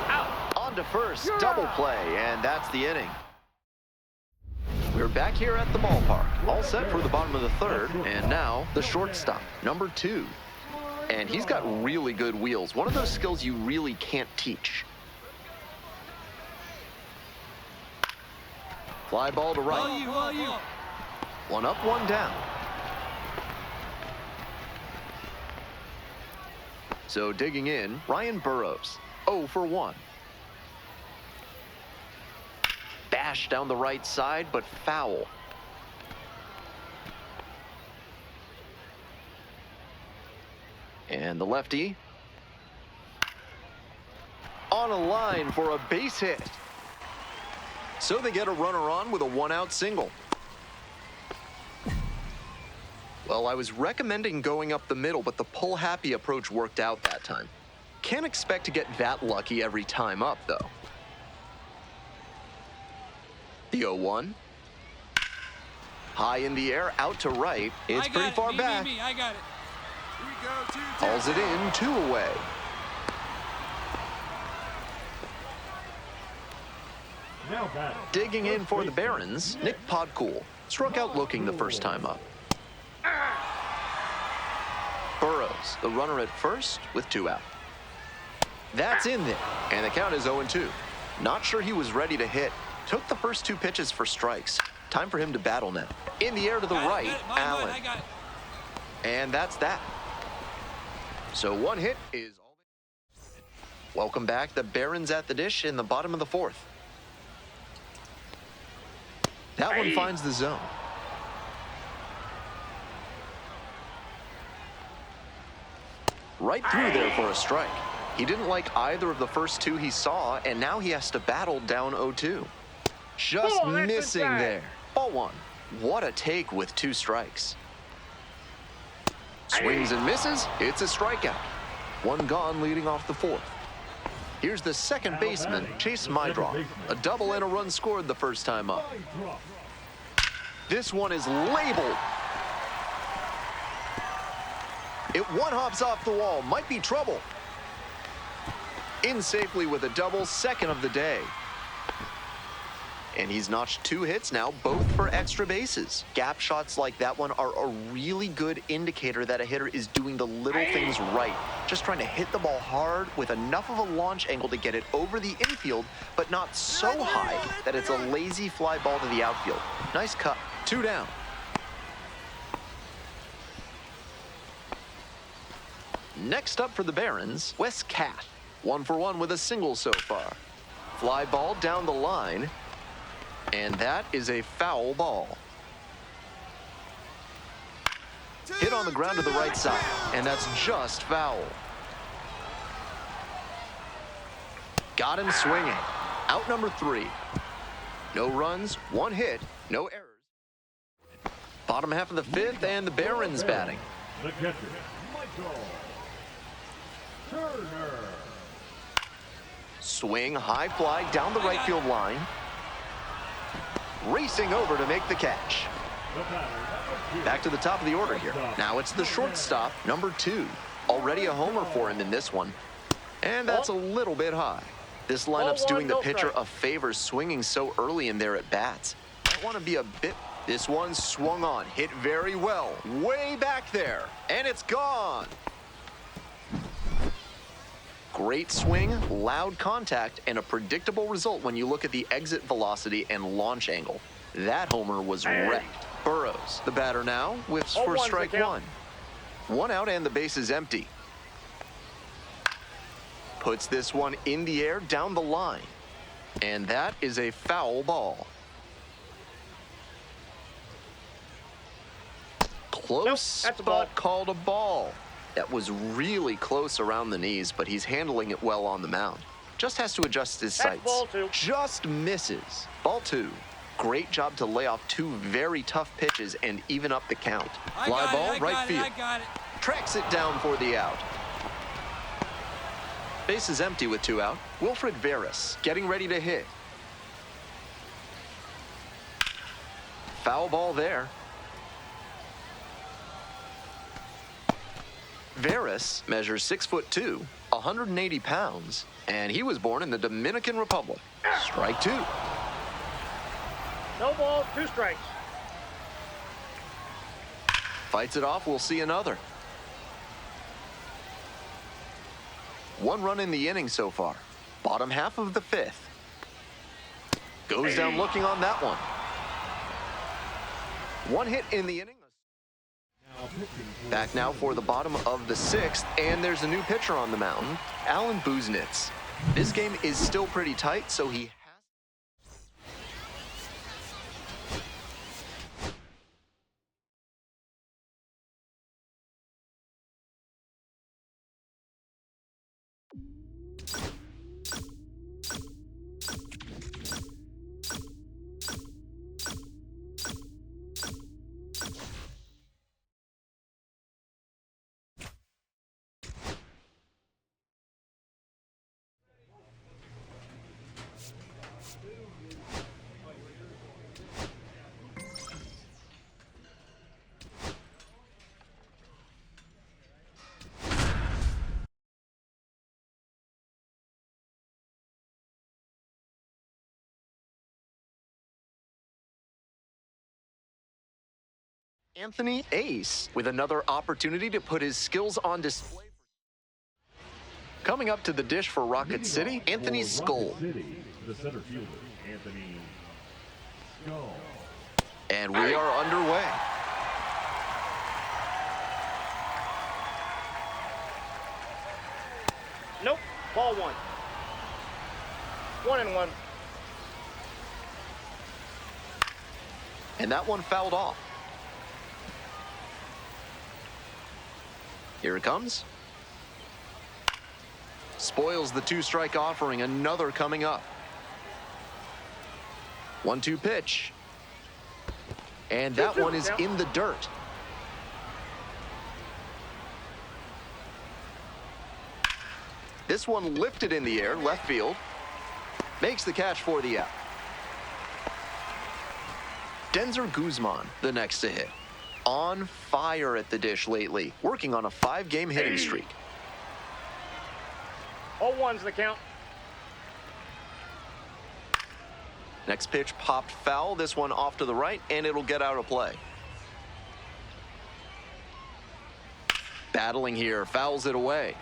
Out. On to first, double play, and that's the inning. We're back here at the ballpark, all set for the bottom of the 3rd, and now the shortstop, number 2. And he's got really good wheels, one of those skills you really can't teach. Fly ball to right. 1 up, 1 down. So digging in, Ryan Burroughs, 0 for 1. Bash down the right side, but foul. And the lefty on a line for a base hit. So they get a runner on with a one-out single. Well, I was recommending going up the middle, but the pull-happy approach worked out that time. Can't expect to get that lucky every time up, though. The 0-1. High in the air, out to right. It's pretty far back. I got it. Here we go, 2-2. Hauls it in, 2 away. Now batting. Digging in for the Barons, Nick Podcool. Struck out looking the first time up. Burrows, the runner at first with 2 out. That's in there, and the count is 0-2. Not sure he was ready to hit. Took the first 2 pitches for strikes. Time for him to battle now. In the air to the right, Allen. I got it. And that's that. So 1 hit is all. Welcome back. The Barons at the dish in the bottom of the 4th. That one finds the zone. Right through there for a strike. He didn't like either of the first 2 he saw, and now he has to battle down 0-2. Just missing there. Ball 1. What a take with 2 strikes. Swings and misses. It's a strikeout. 1 gone leading off the 4th. Here's the second baseman, Chase Mydroff. A double and a run scored the first time up. This one is labeled. It one-hops off the wall. Might be trouble. In safely with a double, second of the day. And he's notched 2 hits now, both for extra bases. Gap shots like that one are a really good indicator that a hitter is doing the little things right. Just trying to hit the ball hard with enough of a launch angle to get it over the infield, but not so high that it's a lazy fly ball to the outfield. Nice cut. 2 down. Next up for the Barons, Wes Cat. 1 for 1 with a single so far. Fly ball down the line. And that is a foul ball. Hit on the ground to the right side, and that's just foul. Got him swinging. Out number 3. No runs, 1 hit, no errors. Bottom half of the 5th, and the Barons batting. The catcher, Michael Turner. Swing, high fly down the right field line. Racing over to make the catch. Back to the top of the order here. Now it's the shortstop, number 2. Already a homer for him in this one. And that's a little bit high. This lineup's doing the pitcher a favor swinging so early in there at bats. Might want to be a bit. This one swung on, hit very well. Way back there. And it's gone. Great swing, loud contact, and a predictable result when you look at the exit velocity and launch angle. That homer was wrecked. Burrows, the batter now, whiffs for strike 1. 1 out and the base is empty. Puts this one in the air down the line. And that is a foul ball. Close, but called a ball. That was really close around the knees, but he's handling it well on the mound. Just has to adjust his sights. Ball 2. Just misses. Ball 2. Great job to lay off 2 very tough pitches and even up the count. Fly ball, right field. I got it. Tracks it down for the out. Base is empty with 2 out. Wilfred Veras getting ready to hit. Foul ball there. Veras measures 6'2", 180 pounds, and he was born in the Dominican Republic. Strike 2. No balls, 2 strikes. Fights it off, we'll see another. 1 run in the inning so far. Bottom half of the 5th. Goes down looking on that one. 1 hit in the inning. Back now for the bottom of the 6th, and there's a new pitcher on the mound, Alan Buznitz. This game is still pretty tight, so he has Anthony Ace with another opportunity to put his skills on display. Coming up to the dish for Rocket City, Anthony For Skull. Rocket City, the center fielder, Anthony Skull. And we are underway. Nope. Ball one. 1-1. And that one fouled off. Here it comes. Spoils the two-strike offering. Another coming up. 1-2 pitch. And that one is in the dirt. This one lifted in the air, left field. Makes the catch for the out. Denzer Guzman, the next to hit. On fire at the dish lately, working on a 5-game hitting streak. 0-1's the count. Next pitch popped foul, this one off to the right, and it'll get out of play. Battling here, fouls it away.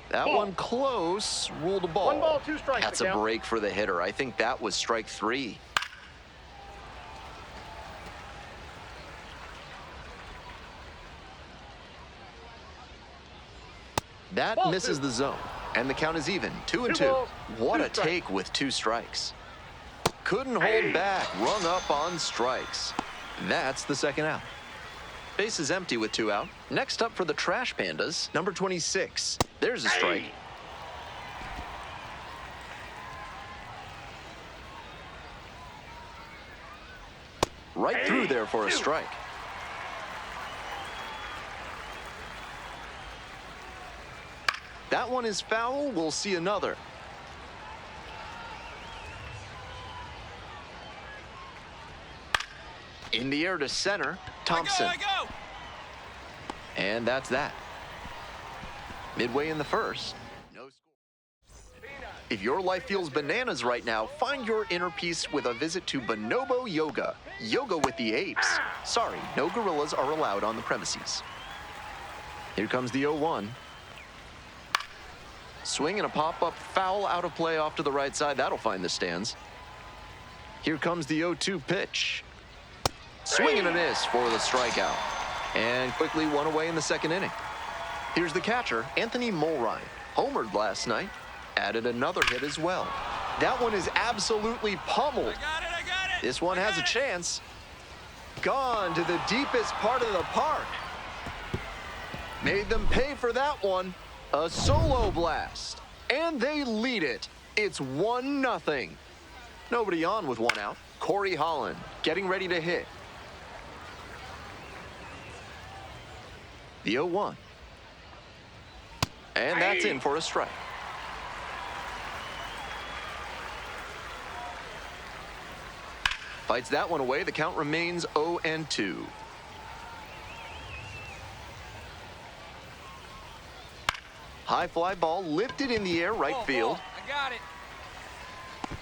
That one close, ruled a ball. 1 ball, 2 strikes. That's a break for the hitter. I think that was strike 3. That Ball misses 2. the zone, and the count is even, 2-2. 2 balls, What 2 a strikes. take with 2 strikes. Couldn't hold back, rung up on strikes. That's the second out. Base is empty with 2 out. Next up for the Trash Pandas, number 26. There's a strike. Right through there for a strike. That one is foul. We'll see another. In the air to center, Thompson. I go. And that's that. Midway in the first, no score. If your life feels bananas right now, find your inner peace with a visit to Bonobo Yoga. Yoga with the apes. Sorry, no gorillas are allowed on the premises. Here comes the 0-1. Swing and a pop-up foul out of play off to the right side. That'll find the stands. Here comes the 0-2 pitch. Swing and a miss for the strikeout. And quickly one away in the second inning. Here's the catcher, Anthony Mulrine. Homered last night. Added another hit as well. That one is absolutely pummeled. I got it. This one has a chance. Gone to the deepest part of the park. Made them pay for that one. A solo blast. And they lead it. It's 1-0. Nobody on with 1 out. Corey Holland getting ready to hit. The 0-1. And that's in for a strike. Fights that one away. The count remains 0-2. High fly ball lifted in the air, right field. I got it.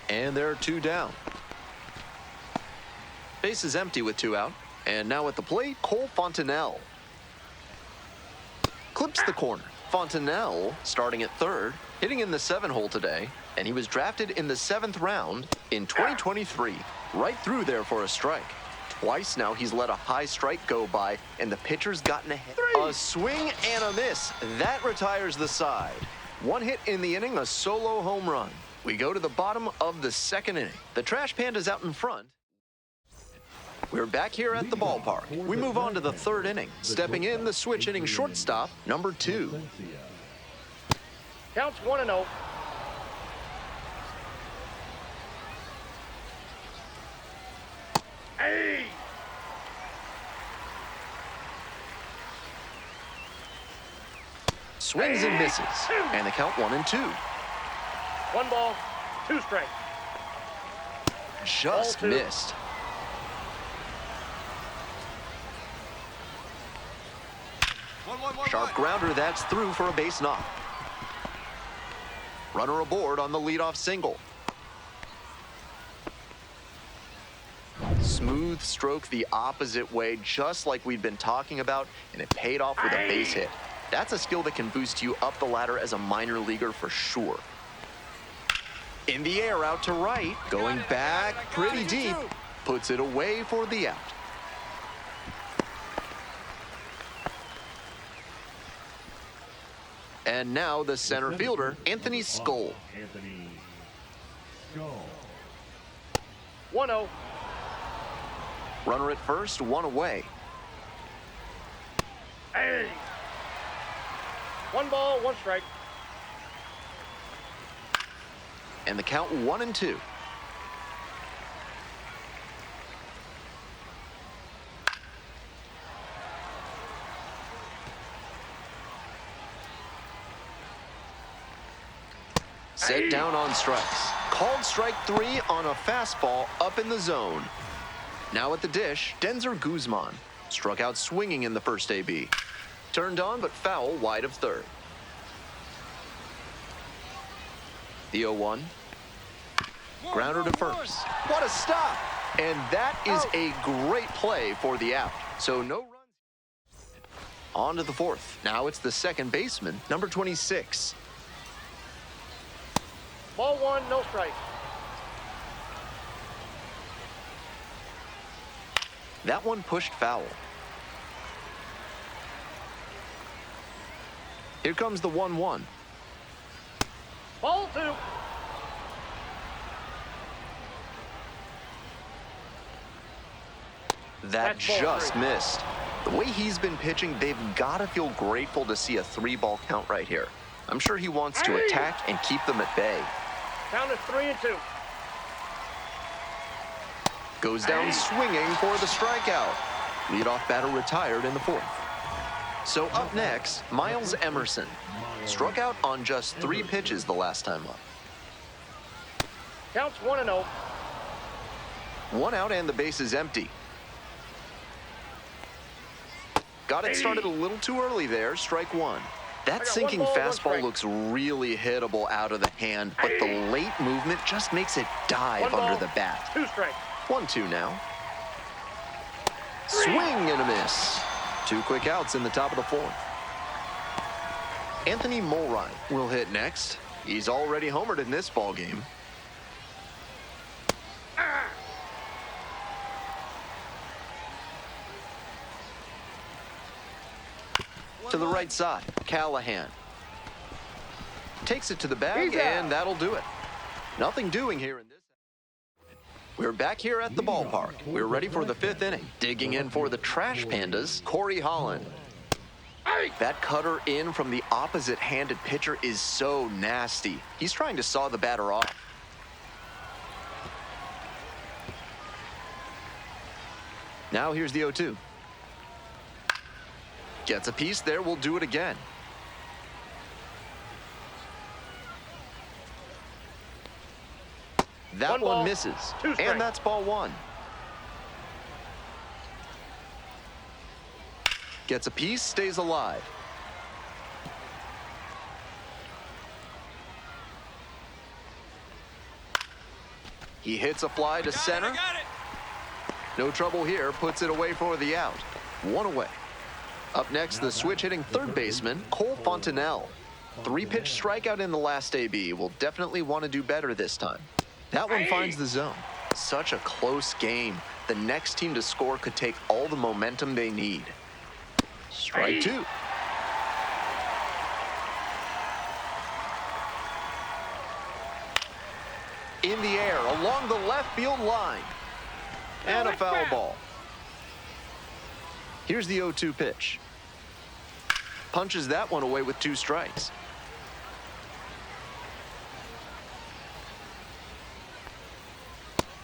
And there are 2 down. Base is empty with 2 out. And now at the plate, Cole Fontenelle. Clips the corner. Fontenelle starting at third, hitting in the 7-hole today, and he was drafted in the 7th round in 2023. Right through there for a strike. Twice now he's let a high strike go by, and the pitcher's gotten ahead. A swing and a miss. That retires the side. 1 hit in the inning, a solo home run. We go to the bottom of the second inning. The Trash Panda's out in front. We're back here at the ballpark. We move on to the 3rd inning. Stepping in, the switch hitting shortstop, number 2. Counts 1-0. Hey! Swings and misses. And the count 1-2. 1 ball, 2 strikes. Just Ball 2. missed. Sharp grounder, that's through for a base knock. Runner aboard on the leadoff single. Smooth stroke the opposite way, just like we've been talking about, and it paid off with a base hit. That's a skill that can boost you up the ladder as a minor leaguer for sure. In the air, out to right, going back pretty deep, puts it away for the out. And now the center fielder, Anthony Skoll. Anthony Skoll. 1-0. Runner at first, one away. Hey. 1 ball, 1 strike. And the count 1-2. Set down on strikes. Called strike 3 on a fastball up in the zone. Now at the dish, Denzer Guzman. Struck out swinging in the first AB. Turned on but foul wide of third. The 0-1. Grounder to first. What a stop! And that is a great play for the out. So no runs. On to the fourth. Now it's the second baseman, number 26. Ball 1, no strike. That one pushed foul. Here comes the 1-1. Ball 2. That That's ball just 3. missed. The way he's been pitching, they've got to feel grateful to see a 3-ball count right here. I'm sure he wants to attack and keep them at bay. Count is 3-2. Goes down swinging for the strikeout. Leadoff batter retired in the fourth. So up next, Miles Emerson. Struck out on just 3 pitches the last time up. Counts 1-0. 1 out and the base is empty. Got it started a little too early there, strike 1. That sinking 1 ball, 1 fastball strike. looks really hittable out of the hand, but the late movement just makes it dive 1 ball, under the bat. 2 strikes. 1-2 now. Swing and a miss. 2 quick outs in the top of the fourth. Anthony Mulrine will hit next. He's already homered in this ball game. To the right side, Callahan. Takes it to the bag, and that'll do it. Nothing doing here in this. We're back here at the ballpark. We're ready for the 5th inning. Digging in for the Trash Pandas, Corey Holland. That cutter in from the opposite-handed pitcher is so nasty. He's trying to saw the batter off. Now here's the 0-2. Gets a piece there, we'll do it again. That 1 ball, one misses, 2 strikes. and that's ball 1. Gets a piece, stays alive. He hits a fly to center. No trouble here, puts it away for the out. 1 away. Up next, the switch-hitting third baseman, Cole Fontenelle. 3-pitch strikeout in the last AB. Will definitely want to do better this time. That one finds the zone. Such a close game. The next team to score could take all the momentum they need. Strike 2. In the air, along the left field line. And a foul ball. Here's the 0-2 pitch. Punches that one away with 2 strikes.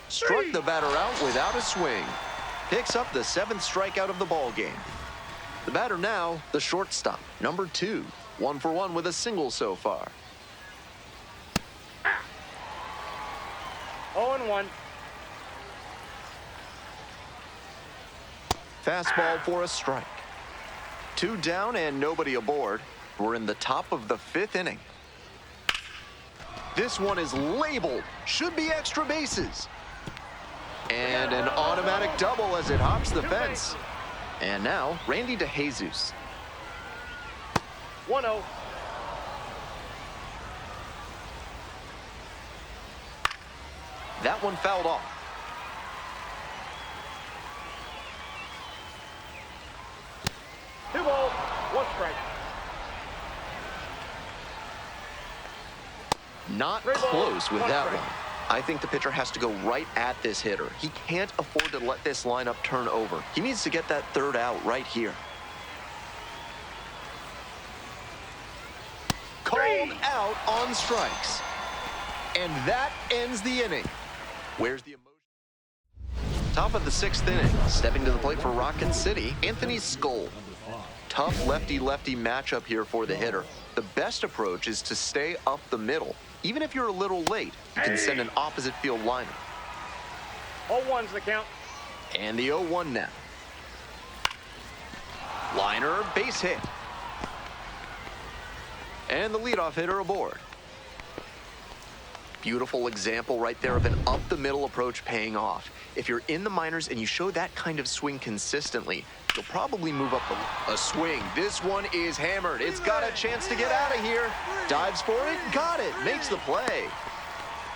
Struck the batter out without a swing. Picks up the 7th strikeout of the ball game. The batter now, the shortstop, number 2. 1 for 1 with a single so far. 0-1. Fastball for a strike. 2 down and nobody aboard. We're in the top of the 5th inning. This one is labeled. Should be extra bases. And an automatic automatic double as it hops the fence. And now, Randy DeJesus. 1-0. That one fouled off. Two balls, one strike. Not Three balls, close with one that strike. one. I think the pitcher has to go right at this hitter. He can't afford to let this lineup turn over. He needs to get that third out right here. Called out on strikes. And that ends the inning. Where's the emotion? Top of the 6th inning. Stepping to the plate for Rocket City, Anthony Skoll. Tough lefty-lefty matchup here for the hitter. The best approach is to stay up the middle. Even if you're a little late, you can send an opposite field liner. 0-1's the count. And the 0-1 now. Liner, base hit. And the leadoff hitter aboard. Beautiful example right there of an up-the-middle approach paying off. If you're in the minors and you show that kind of swing consistently, you'll probably move up a swing. This one is hammered. It's got a chance to get out of here. Dives for it, got it, makes the play.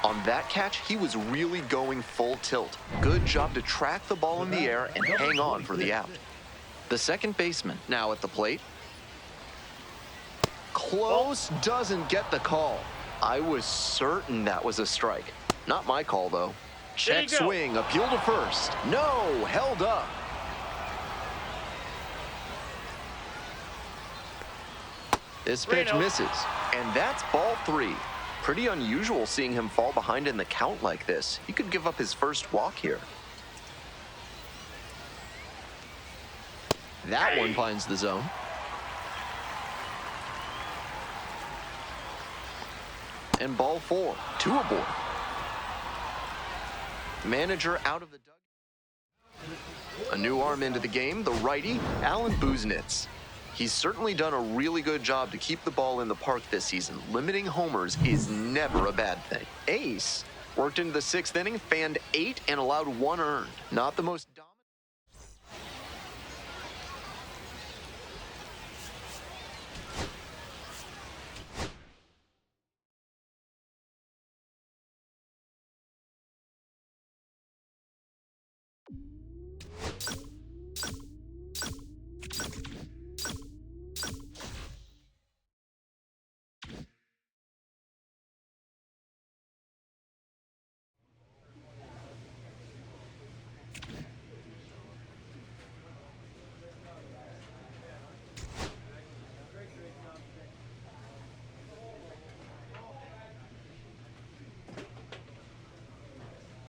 On that catch, he was really going full tilt. Good job to track the ball in the air and hang on for the out. The second baseman now at the plate. Close, doesn't get the call. I was certain that was a strike. Not my call, though. Check swing, appeal to first. No, held up. This pitch misses, and that's ball 3. Pretty unusual seeing him fall behind in the count like this. He could give up his first walk here. That one finds the zone. And ball 4, 2 aboard. Manager out of the dugout. A new arm into the game, the righty, Alan Buznitz. He's certainly done a really good job to keep the ball in the park this season. Limiting homers is never a bad thing. Ace worked into the 6th inning, fanned 8 and allowed 1 earned. Not the most